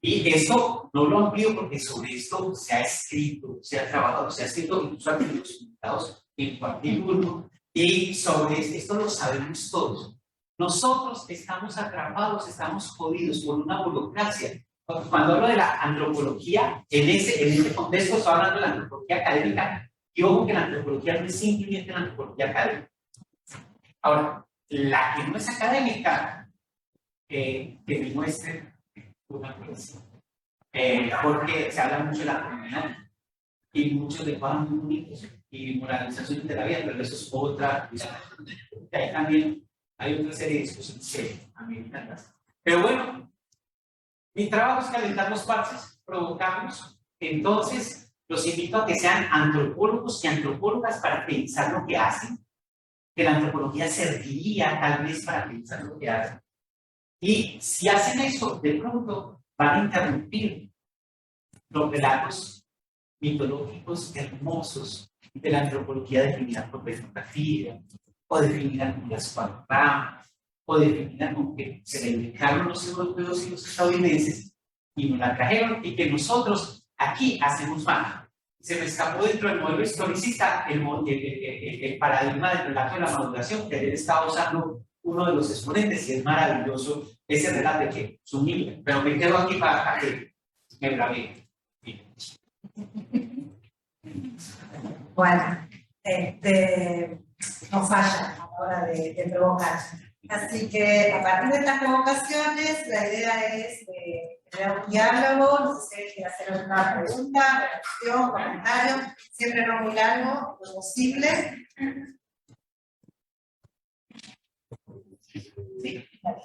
Y esto no lo amplío porque sobre esto se ha escrito, se ha trabajado, se ha escrito incluso artículos publicados en tu artículo, y sobre esto lo sabemos todos. Nosotros estamos atrapados, estamos jodidos por una burocracia. Cuando hablo de la antropología, en este contexto estoy hablando de la antropología académica, y ojo que la antropología no es simplemente la antropología académica. Ahora, la que no es académica, que me muestre una cosa. Porque se habla mucho de la comunidad y muchos de cosas muy bonitos y moralización de la vida, pero eso es otra cosa. Ahí también hay otra serie de discusiones que a mí me encantan. Pero bueno, mi trabajo es calentar los parches, provocarlos. Entonces, los invito a que sean antropólogos y antropólogas para pensar lo que hacen, que la antropología serviría tal vez para pensar lo que hacen. Y si hacen eso, de pronto van a interrumpir los relatos mitológicos hermosos de la antropología definida por etnografía o definida por las panoramas o definida como que se la indicaron los europeos y los estadounidenses y nos la trajeron y que nosotros aquí hacemos mal. Se me escapó dentro del modelo historicista el paradigma del relato de la maduración que él estaba usando uno de los exponentes y es maravilloso ese relato de que es un libro, pero me quedo aquí para que me grabé. Bueno, no falla a la hora de provocar. Así que a partir de estas provocaciones, la idea es crear un diálogo. No sé si alguien quiere hacer alguna pregunta, reacción, comentario, siempre no muy largo, lo posible. Sí, dale.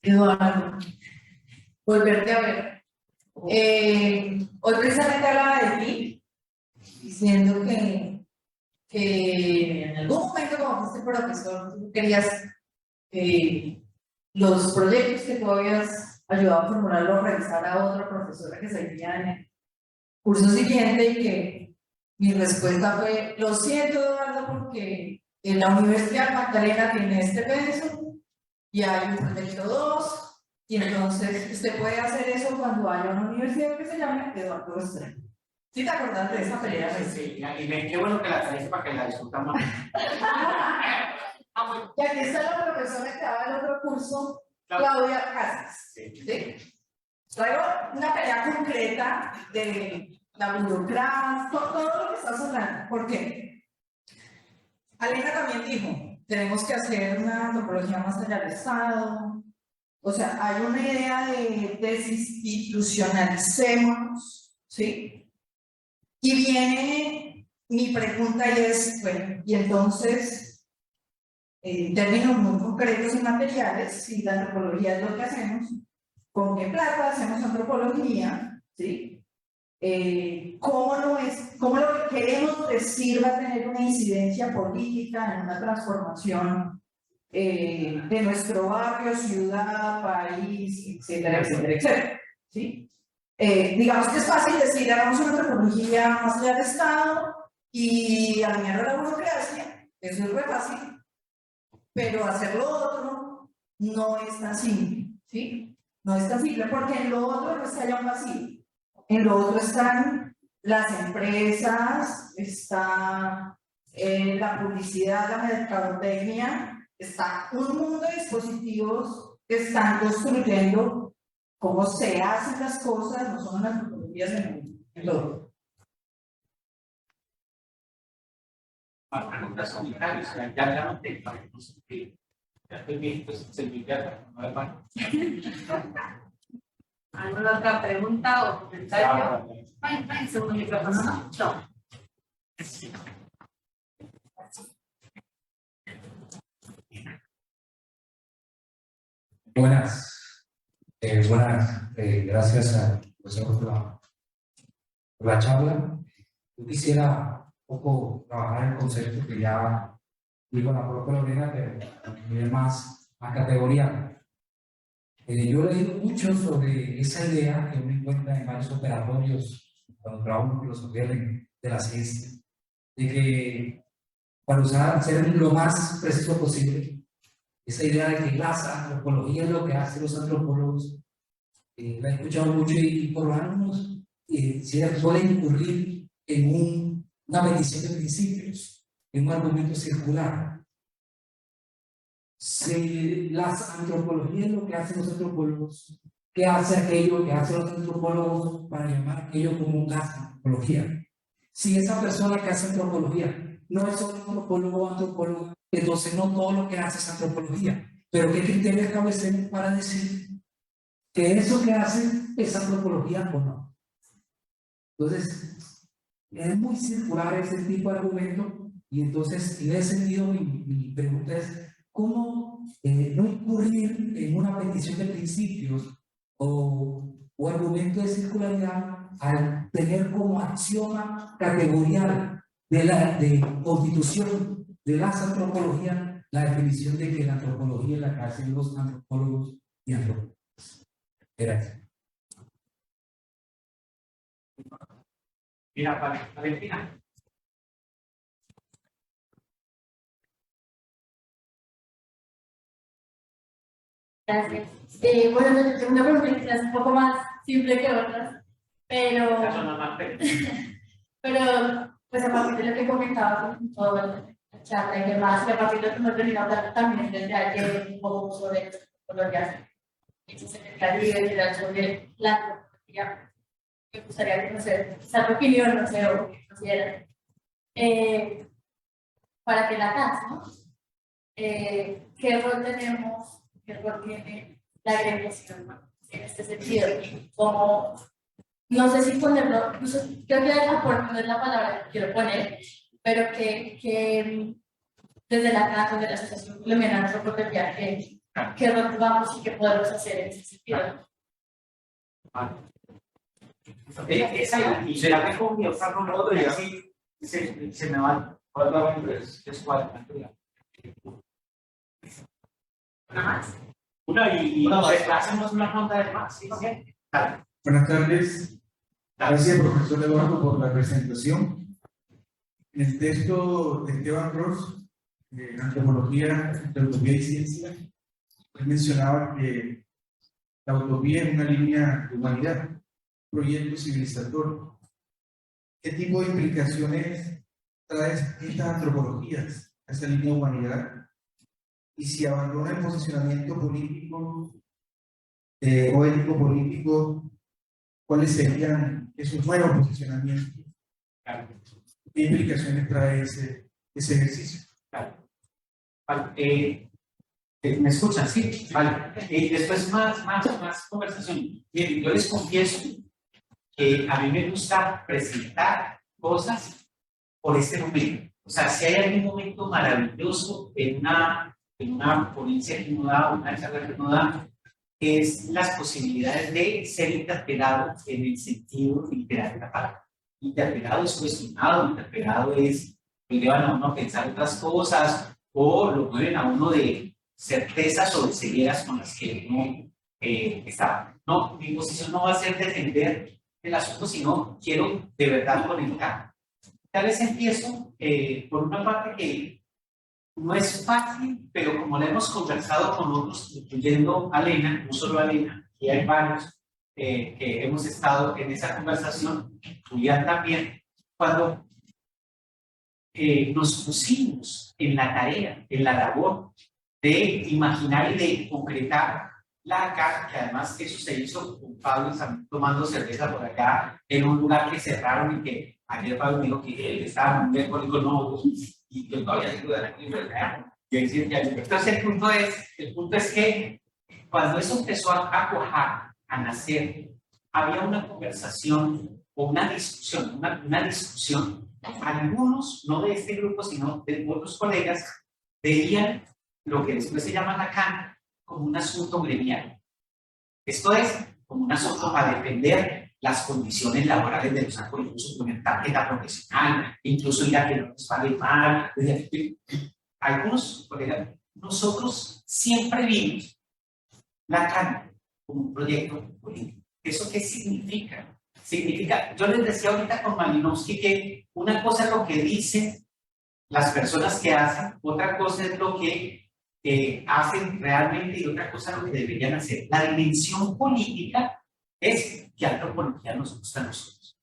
Eduardo, volverte a ver. Hoy precisamente hablaba de ti, diciendo que en algún momento como fuiste profesor, tú querías los proyectos que tú habías ayudado a formular los revisara a otra profesora que seguía en el curso siguiente y que mi respuesta fue, lo siento Eduardo, porque en la Universidad Magdalena tiene este peso y hay un proyecto 2. Y entonces usted puede hacer eso cuando haya una universidad que se llame Eduardo Restrepo. ¿Sí te acordás de esa pelea? Sí, y qué bueno que la traes para que la discutamos. Y aquí está la profesora que daba el otro curso, Claudia Casas. ¿Sí? Traigo una pelea concreta de la burocracia, todo lo que estás hablando. ¿Por qué? Alena también dijo, tenemos que hacer una antropología más allá del Estado. O sea, hay una idea de desinstitucionalicémonos, ¿sí? Y viene mi pregunta y es, bueno, y entonces, en términos muy concretos y materiales, si la antropología es lo que hacemos, ¿con qué plata hacemos antropología? ¿Sí? ¿Cómo lo que queremos decir va a tener una incidencia política en una transformación de nuestro barrio, ciudad, país, etcétera, etcétera, etcétera? ¿Sí? Digamos que es fácil decir, hagamos una antropología más allá del Estado y alinear la burocracia, eso es re fácil, pero hacerlo otro no es tan simple, ¿sí? No es tan simple porque en lo otro no está ya un vacío. En lo otro están las empresas, está la publicidad, la mercadotecnia, está un mundo de dispositivos que están construyendo cómo se hacen las cosas, no son las metodologías en todo. Más preguntas comentarios, ya no te parece que ya estoy bien, pues se me queda, no es mal. ¿Alguna otra pregunta o comentario? Ay, segundo micrófono, ¿no? No. Buenas, gracias al profesor por la charla. Yo quisiera un poco trabajar el concepto que ya dijo la propia Lorena, pero a nivel más categorial. Yo he leído mucho sobre esa idea que uno encuentra en varios operatorios cuando trabajo en filosofía de la ciencia, de que para ser lo más preciso posible, esa idea de que la antropología es lo que hacen los antropólogos, la he escuchado mucho y por lo menos suele incurrir en una petición de principios, en un argumento circular. Si las antropologías es lo que hacen los antropólogos, ¿qué hace aquello que hacen los antropólogos para llamar aquello como una antropología? Si esa persona que hace antropología no es solo antropólogo o antropóloga, entonces no todo lo que hace es antropología. Pero ¿qué criterio establecemos para decir que eso que hacen es antropología o no? Entonces, es muy circular ese tipo de argumento y entonces, en ese sentido, mi pregunta es, ¿cómo no incurrir en una petición de principios o argumento de circularidad al tener como axioma categorial de constitución de las antropologías la definición de que la antropología es la que hacen los antropólogos y antropólogos? Gracias. Mira, Valentina. Gracias. Bueno, yo tengo una pregunta quizás un poco más simple que otras, pero pues a partir de lo que comentaba con toda la charla y demás, y a partir de lo que hemos venido hablando también desde ayer un poco sobre lo que hace el Caribe, en general sobre la antropología, me gustaría conocer esa opinión, no sé, o qué consideran. Para que la CAS, ¿no? ¿Qué rol tenemos, qué rol tiene la agremiación, ¿no? En este sentido? Como, no sé si ponerlo, no sé, creo que no es la palabra que quiero poner, pero que desde la CAS, desde la Asociación Colombiana de Antropología, qué rol jugamos y qué podemos hacer en ese sentido. Y se la dejo mi otra ronda y así se me va. Es cuál. ¿Una más? Una y hacemos una ronda de más. ¿Sí? Dale. Buenas tardes. Gracias, profesor Eduardo, por la presentación. En el texto de Esteban Ross, Antropología, Utopía y Ciencia, él mencionaba que la utopía es una línea de humanidad, un proyecto civilizatorio. ¿Qué tipo de implicaciones trae estas antropologías a esa línea de humanidad? Y si abandona el posicionamiento político o ético-político, ¿cuáles serían esos nuevos posicionamientos? ¿Qué implicaciones trae ese ejercicio? Vale. ¿Me escuchan? Sí. Vale. Después más conversación. Miren, yo les confieso que a mí me gusta presentar cosas por este momento. O sea, si hay algún momento maravilloso en una ponencia que uno da, una charla que uno da, es las posibilidades de ser interpelado en el sentido literal de la palabra. Interpelado es cuestionado, interpelado es, lo llevan a uno a pensar otras cosas o lo mueven a uno de certezas o de cegueras con las que uno está. No, mi posición no va a ser defender el asunto, sino quiero de verdad conectar. Tal vez empiezo por una parte que no es fácil, pero como la hemos conversado con otros, incluyendo a Lena, no solo a Lena, y hay varios que hemos estado en esa conversación, Julián también, cuando nos pusimos en la tarea, en la labor de imaginar y de concretar la CAN, que además eso se hizo con Pablo tomando cerveza por acá, en un lugar que cerraron y que ayer Pablo me dijo que él estaba muy bien con y yo todavía digo de la universidad. Entonces el punto es que cuando eso empezó a cuajar, a nacer, había una conversación o una discusión, una discusión. Algunos, no de este grupo, sino de otros colegas, veían lo que después se llama la CAN como un asunto gremial. Esto es, como un asunto para defender las condiciones laborales de los actores, incluso poner tarjeta profesional, incluso ir a que no nos pague mal. Algunos colegas, nosotros siempre vimos la CAN como un proyecto político. ¿Eso qué significa? Significa, yo les decía ahorita con Malinowski que una cosa es lo que dicen las personas que hacen, otra cosa es lo que hacen realmente y otra cosa es lo que deberían hacer. La dimensión política es que antropología nos gusta a nosotros.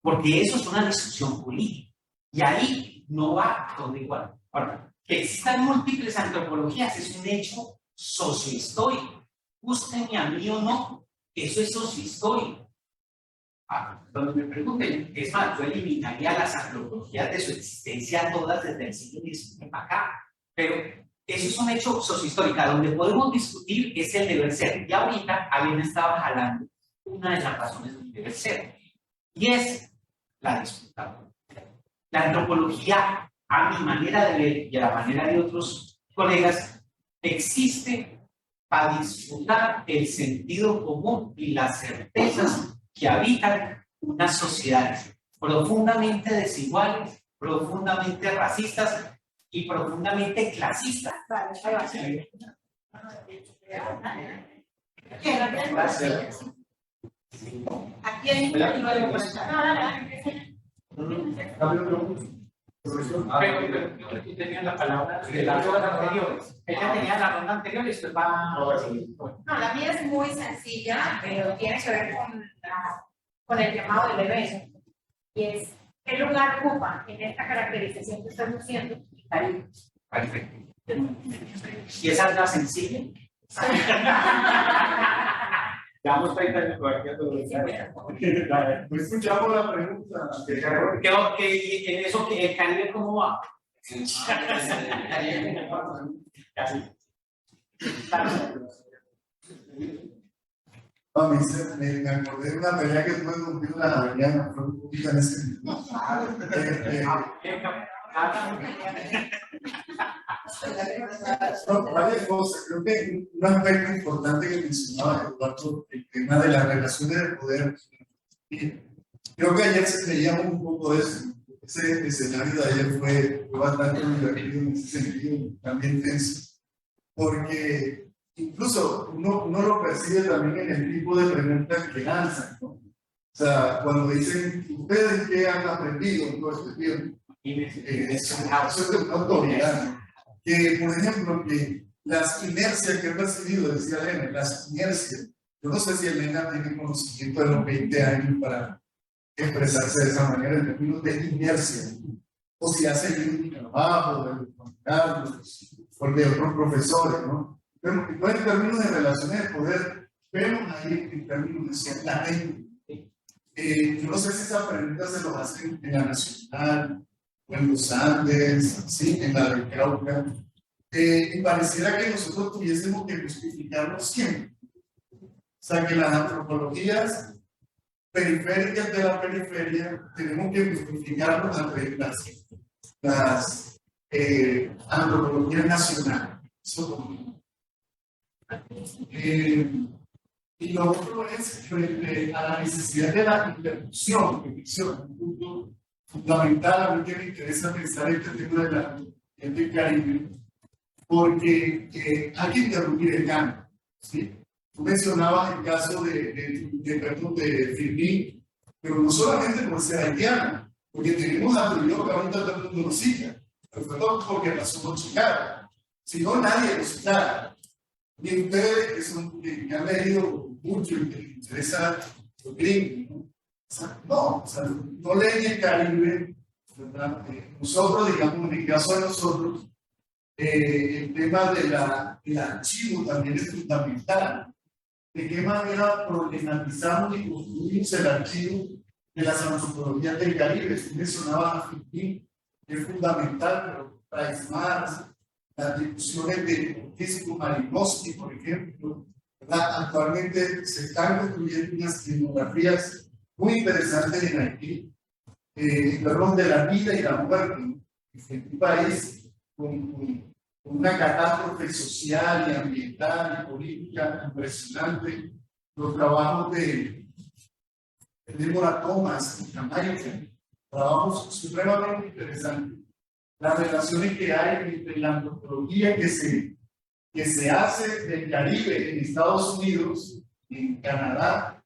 Porque eso es una discusión política. Y ahí no va todo igual. Ahora, que existan múltiples antropologías es un hecho sociohistórico. Guste a mí o no, eso es sociohistórico. Cuando me pregunten, es más, yo eliminaría las antropologías de su existencia todas desde el siglo XIX para acá. Pero eso es un hecho sociohistórico. Donde podemos discutir es el deber ser. Y ahorita alguien estaba jalando una de las razones del deber ser. Y es la disputa. La antropología, a mi manera de ver y a la manera de otros colegas, existe para disputar el sentido común y las certezas que habitan unas sociedades profundamente desiguales, profundamente racistas y profundamente clasistas. Gracias. Aquí hay Pero tú tenías la palabra de la ronda anterior. Ella tenía la ronda anterior y esto va a seguir. No, la mía es muy sencilla, pero tiene que ver con el llamado del evento. Y es, ¿qué lugar ocupa en esta caracterización que estamos haciendo el Caribe? Perfecto. ¿Y esa es la sencilla? Llevamos 30 años todavía todo el día. No escuchamos la pregunta. Que en eso que el Caribe cómo va. Casi. No, me acordé de una pelea que tuve contigo en la Javeriana, fue un poquito en ese momento. No, varias cosas. Creo que un aspecto importante que mencionaba Eduardo, el tema de las relaciones de poder. Creo que ayer se veíamos un poco de eso. Ese escenario de ayer fue bastante divertido en ese sentido, también tenso, porque incluso uno lo percibe también en el tipo de preguntas que lanzan, ¿no? O sea, cuando dicen, ¿ustedes qué han aprendido en todo este tiempo? Eso es de una autoridad, ¿no? Que, por ejemplo, que las inercias que he percibido, decía Elena, las inercias, yo no sé si Elena tiene conocimiento de los 20 años para expresarse de esa manera en términos de inercia, o si ha seguido un trabajo de Juan Carlos o de otros profesores, ¿no? Pero en términos de relaciones de poder, vemos ahí en términos de la ley. Yo no sé si esa pregunta se lo hacen en la Nacional, o en los Andes, ¿sí? En la del Cauca. Y pareciera que nosotros tuviésemos que justificarlo siempre. O sea, que las antropologías periféricas de la periferia tenemos que justificarnos ante las antropologías nacionales. Eso y lo otro es frente a la necesidad de la interrupción, que es un punto fundamental. A mí que me interesa pensar este tema del Caribe, porque hay que interrumpir el cambio, ¿sí? Tú mencionabas el caso de Filipín, pero no solamente por ser haitiano, porque tenemos a Trujillo que ahorita todo el mundo lo cita, pero fue todo porque pasó con Chicago. Si no, nadie lo citara. Y ustedes que han leído mucho y que les interesa los gringos, ¿no? No leen el Caribe, ¿verdad? Nosotros, digamos, en el caso de nosotros, el tema del archivo también es fundamental. ¿De qué manera problematizamos y construimos el archivo de las antropologías del Caribe? Tú mencionabas a Filipín, que es fundamental, pero Price Mars, las discusiones de Francisco Malinowski, por ejemplo, ¿verdad? Actualmente se están construyendo unas etnografías muy interesantes en Haití, perdón, de la vida y la muerte, ¿no? En un país con una catástrofe social y ambiental y política impresionante. Los trabajos de Deborah Thomas en Jamaica, trabajos supremamente interesantes. Las relaciones que hay entre la antropología que se hace del Caribe en Estados Unidos, en Canadá,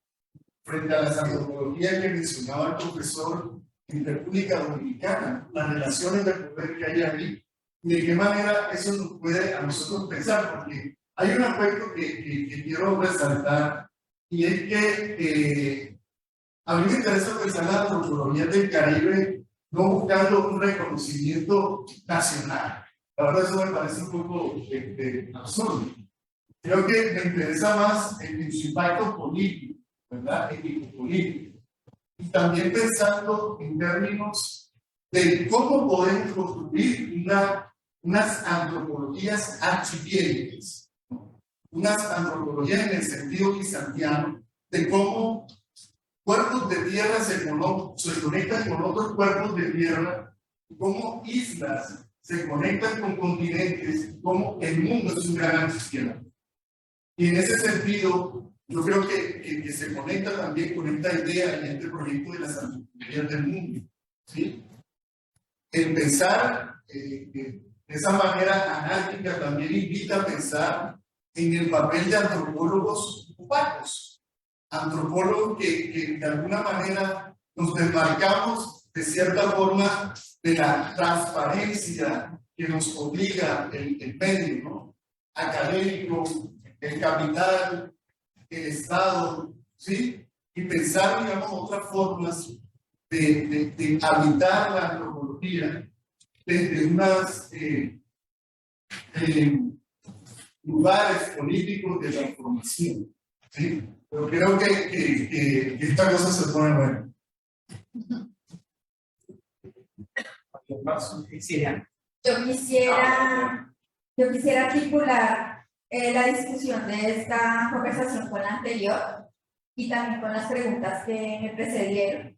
frente a las antropologías que mencionaba el profesor en República Dominicana, las relaciones de poder que hay ahí, y de qué manera eso nos puede a nosotros pensar, porque hay un aspecto que quiero resaltar, y es que a mí me interesa pensar la antropología del Caribe no buscando un reconocimiento nacional. La verdad, eso me parece un poco absurdo. Creo que me interesa más en su impacto político, ¿verdad? Ético-político. Y también pensando en términos de cómo podemos construir unas antropologías archipiélicas, ¿no? Unas antropologías en el sentido bizantino de cómo cuerpos de tierra se conectan con otros cuerpos de tierra, cómo islas se conectan con continentes, cómo el mundo es un gran archipiélago. Y en ese sentido, yo creo que se conecta también con esta idea y este proyecto de las antropologías del mundo, ¿sí? El pensar de esa manera anárquica también invita a pensar en el papel de antropólogos opacos, antropólogos que de alguna manera nos desmarcamos de cierta forma, de la transparencia que nos obliga el medio, ¿no? Académico, el capital, el Estado, ¿sí? Y pensar, digamos, otras formas de habitar la antropología desde unos lugares políticos de transformación, ¿sí? Pero creo que esta cosa se pone buena. Yo quisiera articular la discusión de esta conversación con la anterior y también con las preguntas que me precedieron.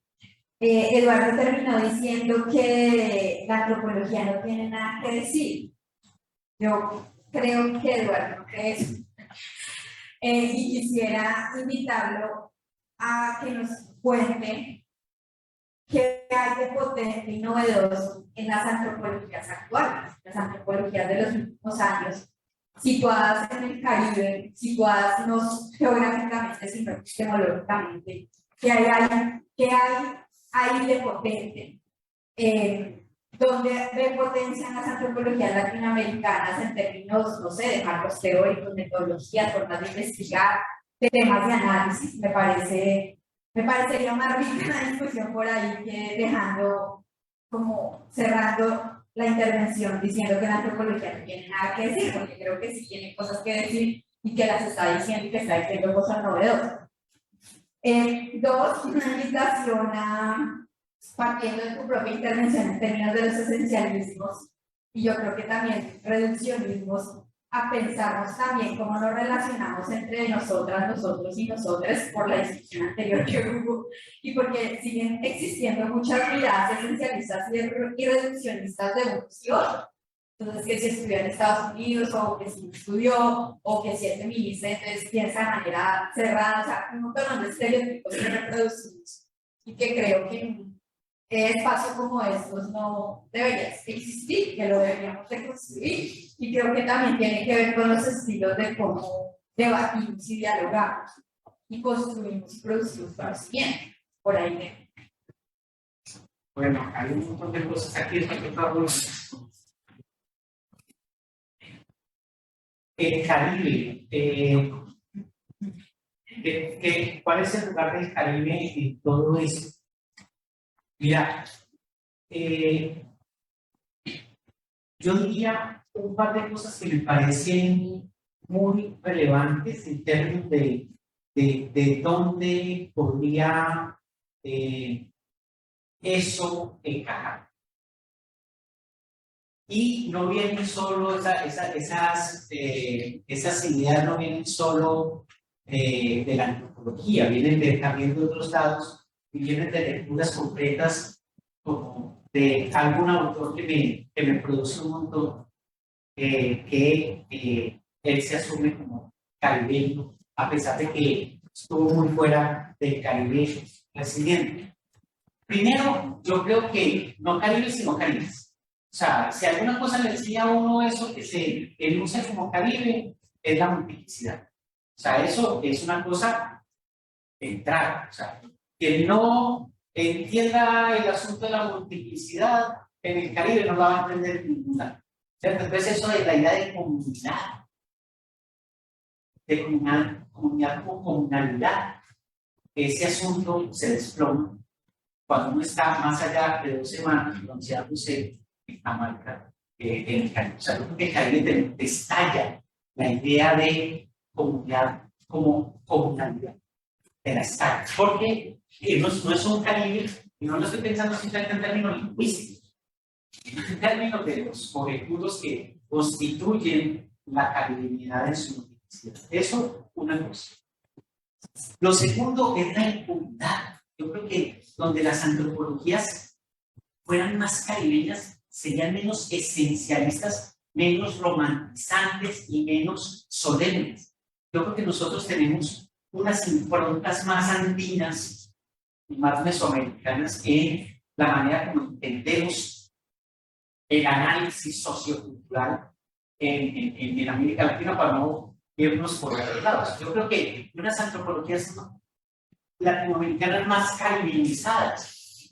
Eduardo terminó diciendo que la antropología no tiene nada que decir. Yo creo que Eduardo no cree eso. Y quisiera invitarlo a que nos cuente qué hay de potente y novedoso en las antropologías actuales, las antropologías de los últimos años, situadas en el Caribe, situadas no geográficamente, sino epistemológicamente. ¿Qué hay de potente? Donde ve potencia en las antropologías latinoamericanas en términos, no sé, de marcos teóricos, metodologías, formas de investigar, de temas de análisis. Me parecería más rica una discusión por ahí que dejando, como cerrando la intervención diciendo que la antropología no tiene nada que decir, porque creo que sí tiene cosas que decir y que las está diciendo y que está diciendo cosas novedosas. Dos, una invitación a, partiendo de tu propia intervención en términos de los esencialismos, y yo creo que también reduccionismos, a pensarnos también cómo nos relacionamos entre nosotras, nosotros y nosotras por la discusión anterior que hubo, y porque siguen existiendo muchas miradas esencialistas y reduccionistas de unos y otros. Entonces, que si estudió en Estados Unidos, o que si estudió, o que si es feminista, entonces piensa de manera cerrada, o sea, un montón de estereotipos que reproducimos, y que creo que espacios como estos no debería existir, que lo deberíamos de construir, y creo que también tiene que ver con los estilos de cómo debatimos y dialogamos y construimos y producimos conocimiento por ahí. Bueno, hay un montón de cosas aquí. El Caribe, ¿cuál es el lugar del Caribe en todo eso? Mira, yo diría un par de cosas que me parecen muy relevantes en términos de dónde podría eso encajar. Y no vienen solo esas ideas, no vienen solo de la antropología, vienen también de otros lados, y vienen de lecturas concretas como de algún autor que me produce un montón, que él se asume como caribeño, a pesar de que estuvo muy fuera del Caribe residente. Primero, yo creo que no Caribe, sino Caribes. O sea, si alguna cosa le enseña a uno eso que se enuncia como Caribe, es la multiplicidad. O sea, eso es una cosa de entrada. O sea, quien no entienda el asunto de la multiplicidad en el Caribe no la va a entender en ningún lado. ¿Cierto? Entonces, eso de la idea de comunidad como comunalidad, ese asunto se desploma cuando uno está más allá de 2 semanas bronceándose en Jamaica, en el Caribe. O sea, yo creo que el Caribe te estalla la idea de comunidad como comunalidad. Te la estalla. Porque no es un Caribe, y no lo estoy pensando simplemente en términos lingüísticos, en términos de los moléculos que constituyen la caribeñidad en su multiplicidad. Eso, una cosa. Lo segundo es la impunidad. Yo creo que donde las antropologías fueran más caribeñas, serían menos esencialistas, menos romantizantes y menos solemnes. Yo creo que nosotros tenemos unas improntas más andinas y más mesoamericanas en la manera como entendemos el análisis sociocultural en América Latina, para no irnos por los lados. Yo creo que unas antropologías latinoamericanas más caribenizadas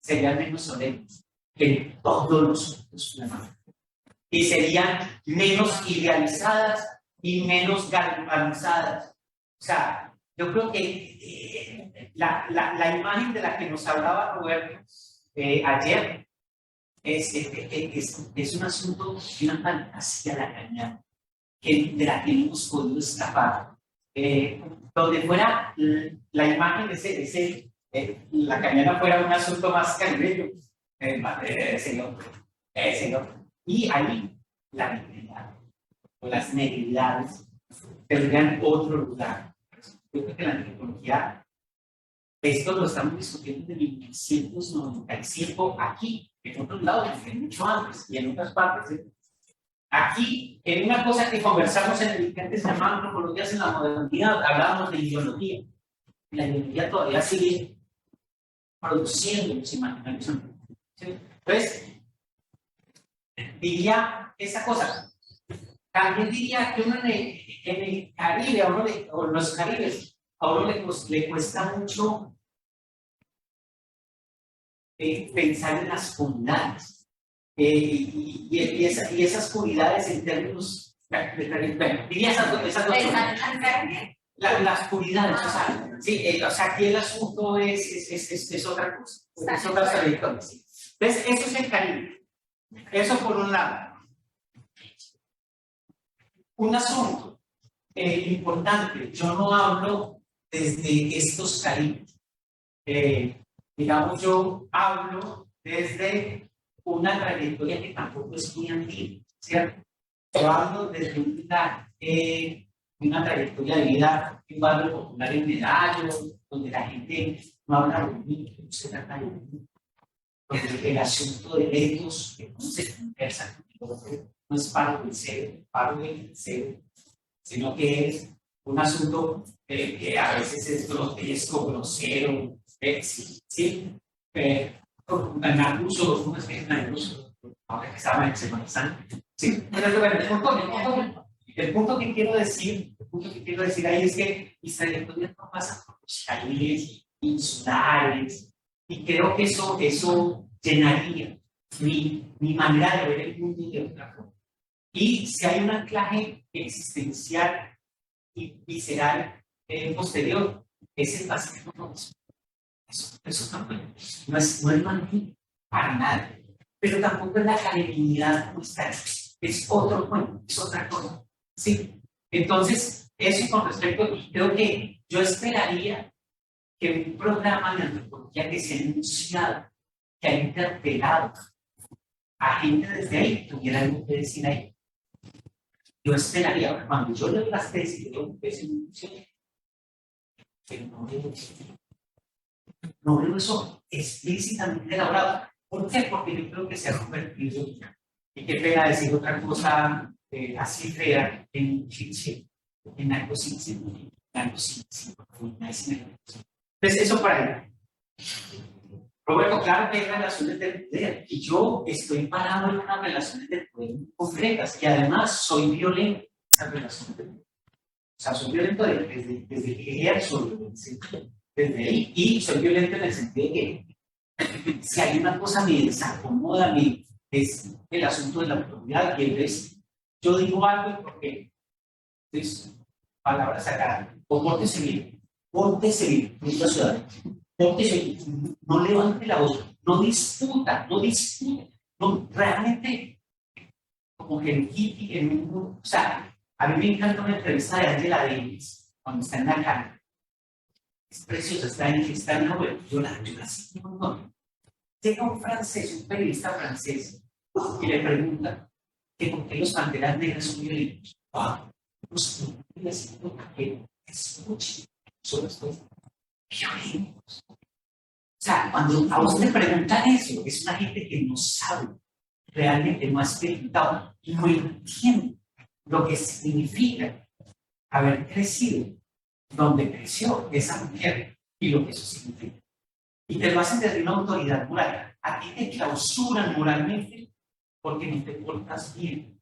serían menos solemnes que todos los otros humanos. Y serían menos idealizadas y menos galvanizadas. O sea, yo creo que la imagen de la que nos hablaba Roberto ayer es un asunto de una fantasía lacaniana de la que no hemos podido escapar. Donde fuera la imagen de lacaniana fuera un asunto más caribeño, señor. Y ahí la negridad o las negridades tendrían otro lugar. Yo creo que la antropología, esto lo estamos discutiendo desde 1995 aquí, en otros lados, mucho antes y en otras partes. Aquí, en una cosa que conversamos en el que antes se llamaba antropologías en la modernidad, hablábamos de ideología. La ideología todavía sigue produciendo los imaginarios. ¿Sí? Entonces, diría esa cosa. También diría que uno en el Caribe, o en los Caribes, a uno le cuesta mucho pensar en las comunidades. Y esas comunidades en términos, diría esas dos las comunidades, o sea, sí, o sea, aquí el asunto es otra cosa, es otra trayectoria. Sí. Entonces, eso es el Caribe. Eso por un lado. Un asunto importante, yo no hablo desde estos Caribes. Digamos, yo hablo desde una trayectoria que tampoco es muy antigua, ¿cierto? Yo hablo desde una trayectoria de vida en un barrio popular en Medallo, donde la gente no habla bonito, no se trata de bonito, donde el asunto de etos que no se conversa no es paro del cero, sino que es un asunto que a veces es grotesco, grosero, sí, en abuso, una especie de abuso, ahora que estaba en Semana Santa. Sí, el punto que quiero decir ahí es que mis trayectorias no pasan por los Caribes insulares, y creo que eso llenaría mi manera de ver el mundo de otra forma. Y si hay un anclaje existencial y visceral posterior, es el pacifismo. Eso también no es magnífico para nada, pero tampoco es la calenidad como está. Es otro cuento, es otra cosa. ¿Sí? Entonces, eso con respecto, y creo que yo esperaría que un programa de antropología que se ha anunciado, que ha interpelado a gente desde ahí, tuviera algo que decir ahí. Yo esperaría, cuando yo leo las tesis, yo no veo eso explícitamente elaborado. ¿Por qué? Porque yo creo que se ha convertido, y qué pena decir otra cosa así fea, en cliché, en algo sin sentido, en algo sin sentido. Entonces, eso para él. Roberto, claro que hay relaciones del poder, y yo estoy parado en unas relaciones del poder concretas, y además soy violento en esas relaciones del poder. O sea, soy violento desde que ejerzo violencia, desde ahí, y soy violento en el sentido de que si hay una cosa me desacomoda, es el asunto de la autoridad, y entonces yo digo algo porque, entonces, palabras acá, o pórtese bien, mucha ciudad, pórtese bien, no levante la voz, no disputa, no, realmente, como que en hippie, o sea, a mí me encanta una entrevista de Angela Davis, cuando está en la cara. Es preciosa, está en la web, yo la sigo un montón. Llega un francés, un periodista francés, y le pregunta que por qué los banderas negras son violentos. Porque escuchen, son estos violentos. O sea, cuando a usted le preguntan eso, es una gente que no sabe, realmente no ha experimentado, y no entiende lo que significa haber crecido donde creció esa mujer y lo que eso significa. Y te lo hacen desde una autoridad moral. A ti te clausuran moralmente porque no te portas bien.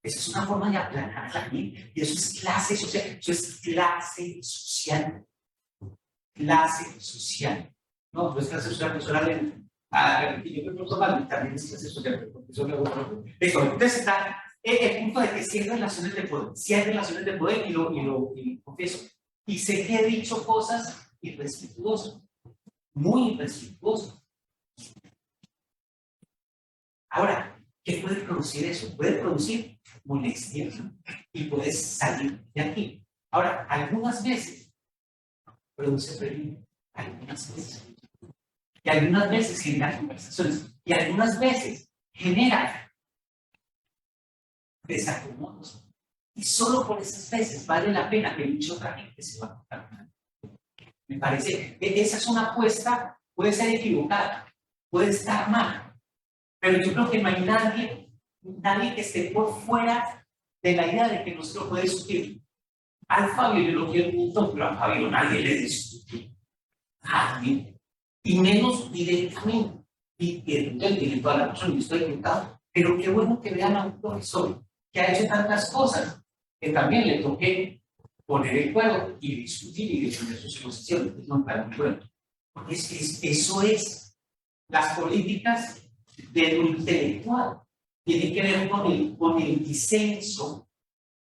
Esa es una forma de aplanar a la gente. Y eso es clase social. Eso es clase social. Clase social. No, no es clase social personal. Yo me pregunto mal, también es clase social, porque eso me gusta. Entonces está el punto de que sí hay relaciones de poder, sí hay relaciones de poder y lo confieso. Y sé que he dicho cosas irrespetuosas, muy irrespetuosas. Ahora, ¿qué puede producir eso? Puede producir molestias y puedes salir de aquí. Ahora, algunas veces produce peligro, algunas veces. Y algunas veces genera conversaciones, y algunas veces genera desacomodos. Y solo por esas veces vale la pena que mucha otra gente se va a contar. Me parece que esa es una apuesta, puede ser equivocada, puede estar mal, pero yo creo que no hay nadie que esté por fuera de la idea de que no se lo puede discutir. Al Fabio yo lo quiero mucho, pero a Fabio nadie le discute. Nadie. Y menos directamente. Y tiene toda la razón, yo estoy equivocado. Pero qué bueno que vean a un profesor que ha hecho tantas cosas, que también le toque poner el juego y discutir y defender sus posiciones. No para el juego. Porque eso es las políticas de lo intelectual. Tiene que ver con el disenso,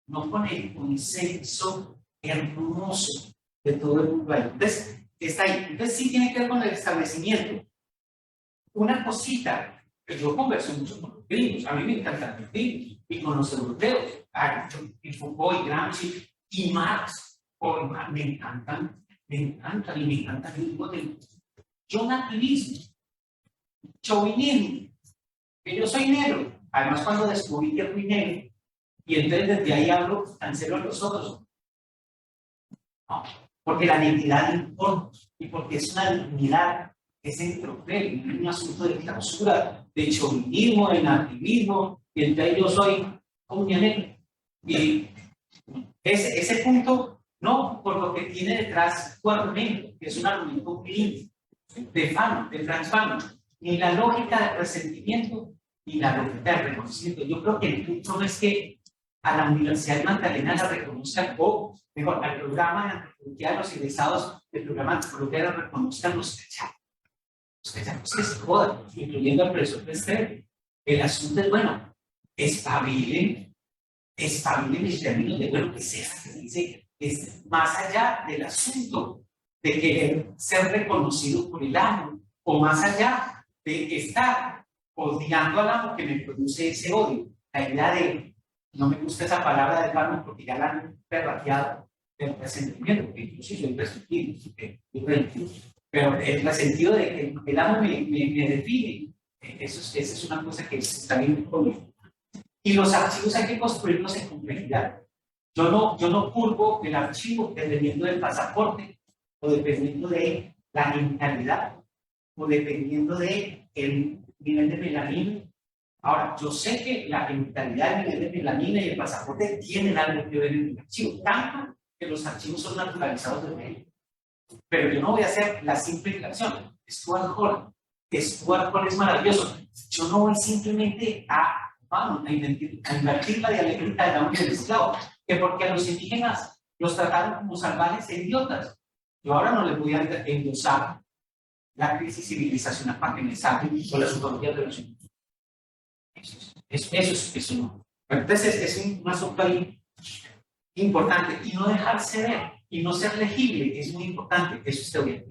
no con el consenso hermoso de todo el mundo. Entonces, está ahí. Entonces, sí tiene que ver con el establecimiento. Una cosita, que yo converso mucho con los gringos, a mí me encantan los gringos, y con los europeos, y Foucault, y Gramsci, y Marx, me encantan, y me encanta el modelo. Yo nativismo, chauvinismo, que yo soy negro. Además, cuando descubrí que fui negro, y entonces desde ahí hablo, cancelo a los otros. No, porque la dignidad importa, y porque es una dignidad que es entropel, no es un asunto de clausura, de chauvinismo, de nativismo, y entonces yo soy un negro. Y ese punto, no por lo que tiene detrás tu argumento, que es un argumento clínico, de Franz Fanon, ni la lógica de resentimiento, ni la lógica de reconocimiento. Yo creo que el punto no es que a la Universidad de Magdalena la reconozcan, o mejor, al programa de antropología de los egresados del programa de antropología la reconozcan los cachados. Los cachados que se jodan, incluyendo al profesor Pester. El asunto es, bueno, espabilen en términos de, bueno, que se dice, es más allá del asunto de querer ser reconocido por el amo, o más allá de estar odiando al amo que me produce ese odio. La idea de, no me gusta esa palabra del amo porque ya la han perrateado del resentimiento, que incluso soy resentido, pero el resentido de que el amo me define, esa es una cosa que está bien conmigo. Y los archivos hay que construirlos en complejidad. Yo no curvo el archivo dependiendo del pasaporte, o dependiendo de la genitalidad, o dependiendo del nivel de melanina. Ahora, yo sé que la genitalidad, el nivel de melanina y el pasaporte tienen algo que ver en el archivo, tanto que los archivos son naturalizados de medio. Pero yo no voy a hacer la simple inclinación. Stuart Hall es maravilloso. Yo no voy simplemente a invertir la dialéctica del amo y del esclavo, que porque a los indígenas los trataron como salvajes e idiotas. Yo ahora no les voy a endosar la crisis civilizacional para que me saquen con las utopías de los indígenas. Eso no. Entonces es un asunto ahí importante, y no dejarse ver y no ser legible es muy importante. Eso es teoría.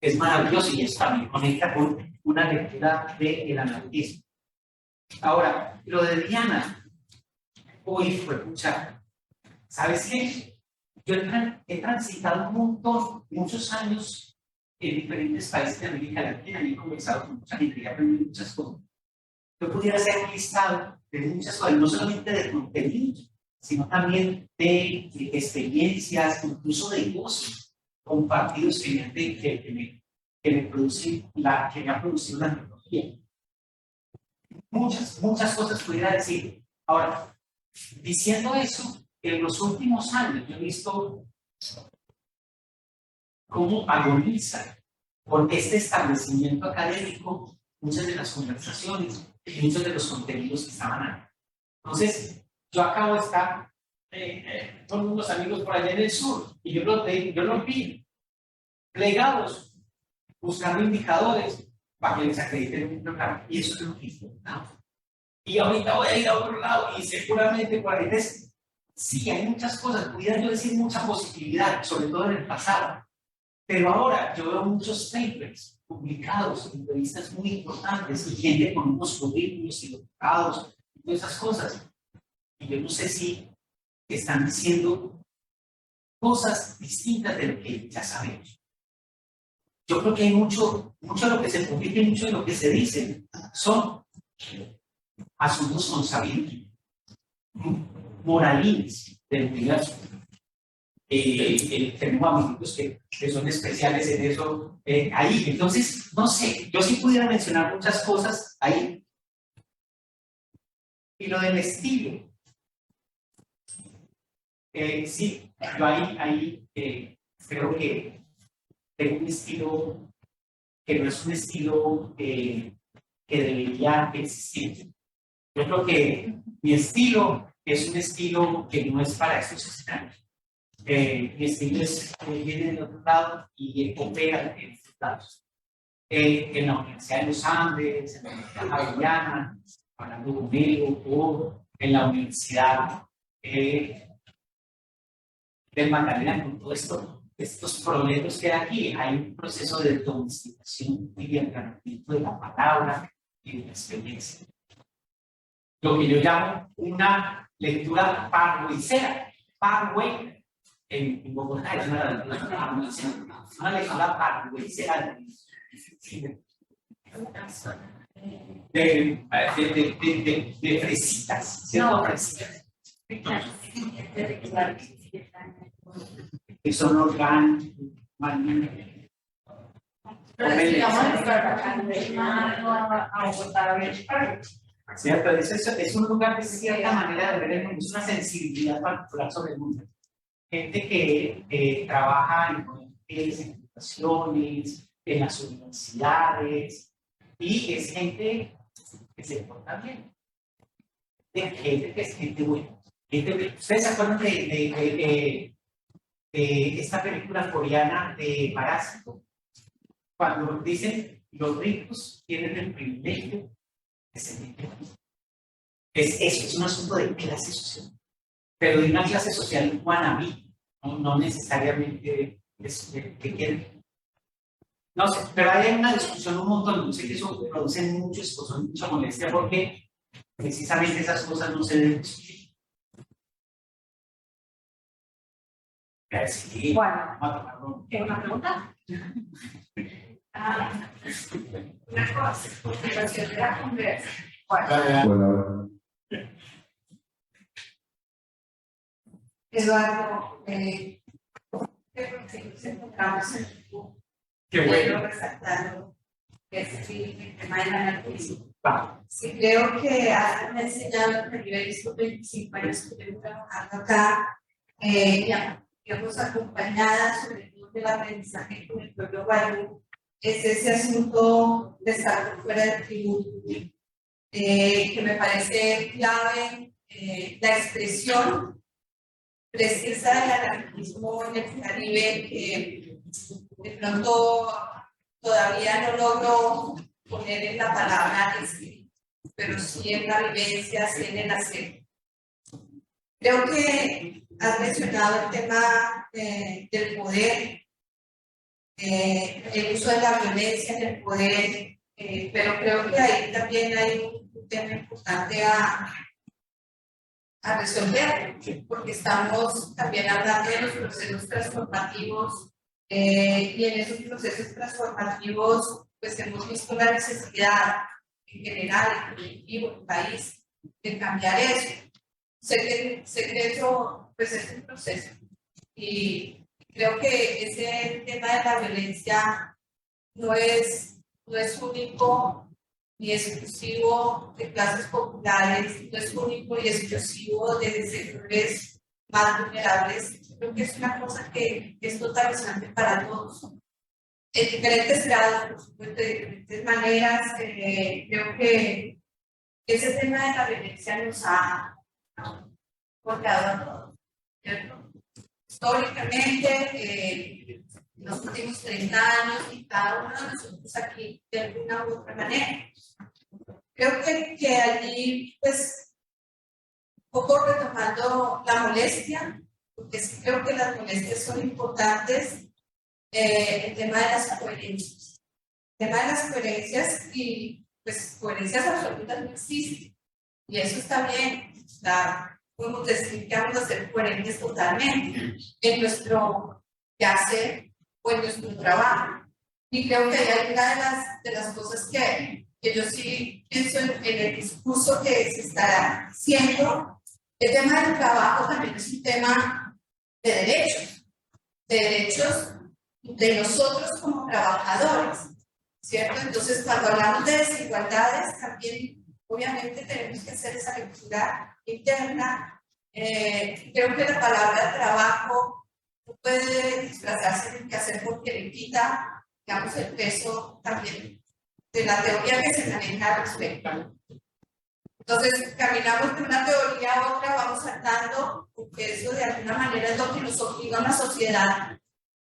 Es maravilloso y eso también conecta con una lectura del anarquismo. Ahora, lo de Diana, hoy fue pucha. ¿Sabes qué? Yo he transitado un montón, muchos años en diferentes países de América Latina y he conversado con mucha gente y he aprendido muchas cosas. Yo pudiera hacer un listado de muchas cosas, no solamente de contenidos, sino también de experiencias, incluso de goces compartidos que me ha producido la antropología. Muchas cosas pudiera decir. Ahora, diciendo eso, en los últimos años yo he visto cómo agoniza por este establecimiento académico muchas de las conversaciones y muchos de los contenidos que estaban ahí. Entonces, yo acabo de estar con unos amigos por allá en el sur y yo los vi plegados buscando indicadores para que les acrediten un programa. Y eso es lo que importa. Y ahorita voy a ir a otro lado y seguramente por ahí ves, sí, hay muchas cosas, pudiera yo decir mucha posibilidad, sobre todo en el pasado. Pero ahora yo veo muchos papers publicados en revistas muy importantes y gente con unos currículos y doctorados y todas esas cosas. Y yo no sé si están diciendo cosas distintas de lo que ya sabemos. Yo creo que hay mucho de lo que se publica y mucho de lo que se dice son asuntos consabidos, moralines del universo. Tenemos amigos que son especiales en eso ahí. Entonces, no sé, yo sí pudiera mencionar muchas cosas ahí. Y lo del estilo. Sí, yo ahí creo que tengo un estilo que no es un estilo que debería existir. Yo creo que mi estilo es un estilo que no es para estos escenarios. Mi estilo viene del otro lado y opera en estos lados. En la Universidad de los Andes, en la Universidad Javeriana, hablando con él, o en la Universidad del Magdalena, con todo esto, estos problemas que hay aquí, hay un proceso de domesticación y de agarramiento de la palabra y de la experiencia. Lo que yo llamo una lectura parwaycera. Parway en Bogotá es una lectura parwaycera de fresitas, ¿cierto? Fresitas. Que son orgánicos, ¿cierto? Es un lugar de cierta manera de ver el mundo, es una sensibilidad particular sobre el mundo. Gente que trabaja en comités, en fundaciones, en las universidades, y es gente que se porta bien. Gente que es gente buena. ¿Ustedes se acuerdan de esta película coreana de Parásito? Cuando dicen los ricos tienen el privilegio de ser ricos. Eso, es un asunto de clase social. Pero de una clase social wannabe, no necesariamente es que quieren. No sé, pero hay una discusión un montón, no sé que eso produce mucho esposo, mucha molestia, porque precisamente esas cosas no se deben discutir. Sí, Bueno, vamos a tomarlo. ¿una pregunta? Una cosa, continuación de la conversa. Bueno, Eduardo, ¿qué conceptos encontramos en el book? Qué bueno. Quiero resaltarlo, que es el tema del anarquismo. Va. Sí, creo que me ha enseñado que yo he visto 25 años que llevo trabajando acá, digamos, acompañada sobre todo del aprendizaje con el pueblo guayú, es ese asunto de estar fuera del tributo, que me parece clave, la expresión precisa del anarquismo en el Caribe, que de pronto todavía no logro poner en la palabra pero sí en la vivencia, sí en el hacer. Creo que has mencionado el tema del poder, el uso de la violencia en el poder, pero creo que ahí también hay un tema importante a resolver, porque estamos también hablando de los procesos transformativos, y en esos procesos transformativos pues hemos visto la necesidad en general, en el colectivo, en el país, de cambiar eso. Sé que eso pues es un proceso, y creo que ese tema de la violencia no es único ni exclusivo de clases populares, no es único y exclusivo de sectores más vulnerables. Creo que es una cosa que es totalizante para todos. En diferentes grados, por supuesto, de diferentes maneras. Creo que ese tema de la violencia nos ha golpeado a todos, ¿cierto? Históricamente, en los últimos 30 años y cada uno de nosotros aquí de alguna u otra manera. Creo que allí, pues, un poco retomando la molestia, porque sí creo que las molestias son importantes, el tema de las coherencias. El tema de las coherencias y, pues, coherencias absolutas no existen. Y eso está bien, podemos decir que vamos a ser coherentes totalmente en nuestro quehacer o en nuestro trabajo. Y creo que hay una de las cosas que yo sí pienso en el discurso que se está haciendo. El tema del trabajo también es un tema de derechos de nosotros como trabajadores, ¿cierto? Entonces, cuando hablamos de desigualdades, también obviamente tenemos que hacer esa lectura interna. Creo que la palabra trabajo no puede disfrazarse de quehacer porque le quita, digamos, el peso también de la teoría que se maneja al respecto. Entonces, caminamos de una teoría a otra, vamos saltando, porque eso de alguna manera es lo que nos obliga a una sociedad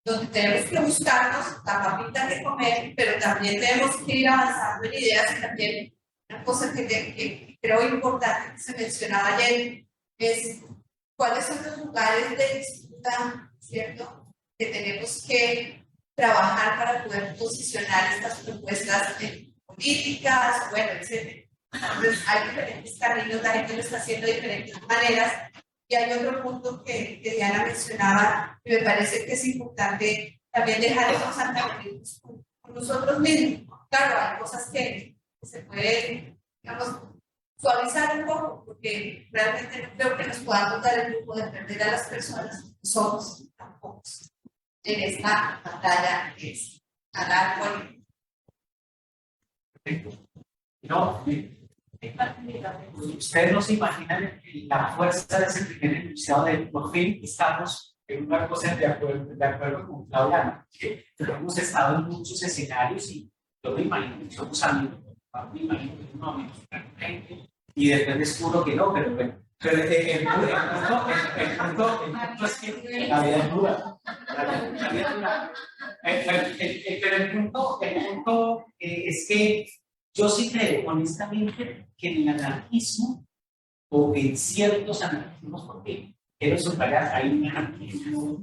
donde tenemos que buscarnos la papita que comer, pero también tenemos que ir avanzando en ideas. Y también una cosa que creo importante que se mencionaba ayer es cuáles son los lugares de disputa, ¿cierto?, que tenemos que trabajar para poder posicionar estas propuestas políticas, bueno, etc. Entonces, hay diferentes caminos, la gente lo está haciendo de diferentes maneras. Y hay otro punto que Diana mencionaba, y me parece que es importante también dejar esos antagonismos con nosotros mismos. Claro, hay cosas que se pueden, digamos, suavizar un poco, porque realmente no creo que nos podamos dar el lujo de perder a las personas que somos tan pocos en esta batalla que es ganar con. No, ustedes no se imaginan la fuerza de ese primer enunciado de por fin estamos en una cosa de acuerdo con Claudia, que hemos estado en muchos escenarios y yo me imagino que somos amigos, me imagino que no amigos, y después descubro que no, pero bueno. Pero el punto es que la vida es dura. La vida es dura. Pero el punto es que yo sí creo, honestamente, que en el anarquismo o en ciertos anarquismos, porque quiero subrayar, hay un anarquismo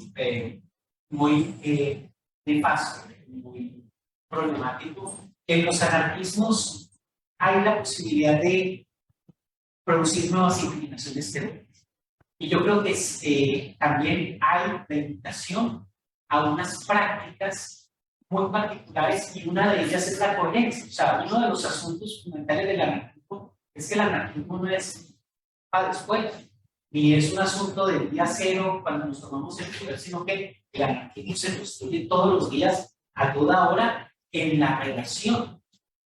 muy nefasto, muy problemático. En los anarquismos hay la posibilidad de producir nuevas inclinaciones teóricas. Y yo creo que también hay la invitación a unas prácticas muy particulares, y una de ellas es la coherencia. O sea, uno de los asuntos fundamentales del anarquismo es que el anarquismo no es para después, ni es un asunto del día cero cuando nos tomamos el poder, sino que el anarquismo se construye todos los días, a toda hora, en la relación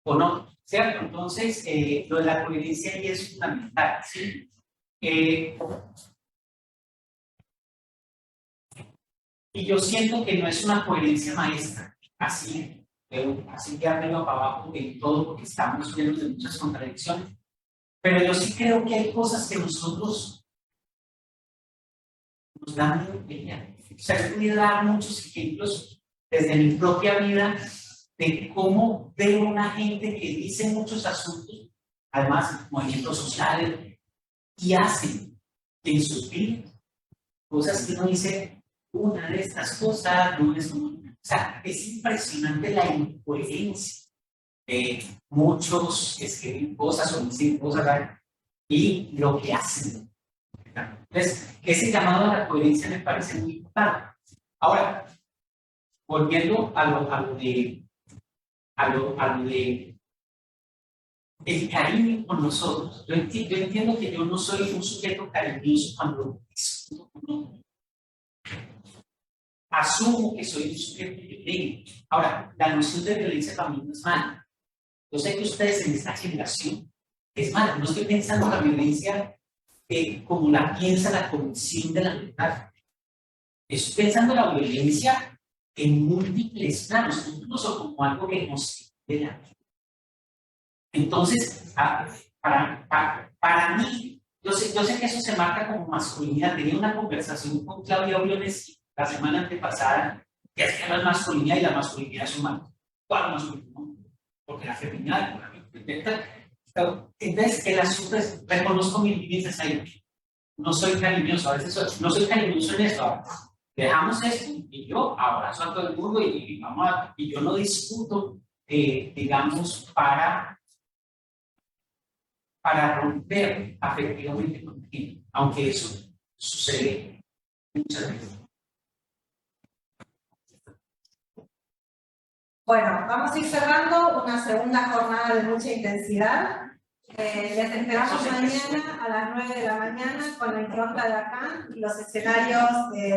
con otros, ¿cierto? Entonces, lo de la coherencia ahí es fundamental, ¿sí? Y yo siento que no es una coherencia maestra, así de arriba para abajo en todo, porque estamos llenos de muchas contradicciones. Pero yo sí creo que hay cosas que nosotros nos dan miedo pelear. O sea, yo puedo dar muchos ejemplos desde mi propia vida de cómo veo una gente que dice muchos asuntos, además movimientos sociales, y hacen en sus vidas cosas que uno dice, una de estas cosas no es una. O sea, es impresionante la incoherencia. Muchos escriben cosas o dicen cosas, ¿verdad?, y lo que hacen. Entonces, ese llamado a la coherencia me parece muy importante. Ahora, volviendo a lo de el cariño con nosotros, yo entiendo que yo no soy un sujeto cariñoso cuando discuto con otro. Asumo que soy un sujeto violento. Ahora, la noción de violencia para mí no es mala. Yo sé que ustedes en esta generación es mala. No estoy pensando en la violencia como la piensa la Comisión de la Verdad. Estoy pensando en la violencia en múltiples planos, incluso como algo que nos queda. Entonces, para mí, yo sé que eso se marca como masculinidad. Tenía una conversación con Claudia Briones la semana antepasada que es que la masculinidad y la masculinidad es humana. ¿Cuál masculinidad? Porque la feminidad, por ejemplo. Entonces, el asunto es, reconozco mis límites ahí. No soy cariñoso, a veces no soy cariñoso en esto. Dejamos esto y yo abrazo a todo el mundo y yo no discuto, digamos, para romper afectivamente con ti, aunque eso sucede muchas veces. Bueno, vamos a ir cerrando una segunda jornada de mucha intensidad. Les esperamos mañana a las 9 de la mañana con la impronta de Lacan y los escenarios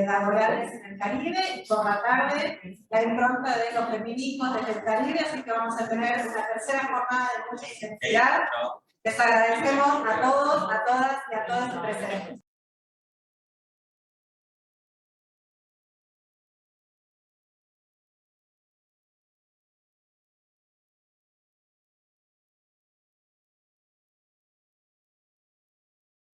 laborales en el Caribe, y por la tarde la impronta de los feminismos desde el Caribe, así que vamos a tener una tercera jornada de mucha intensidad. Les agradecemos a todos, a todas y a todos los presentes.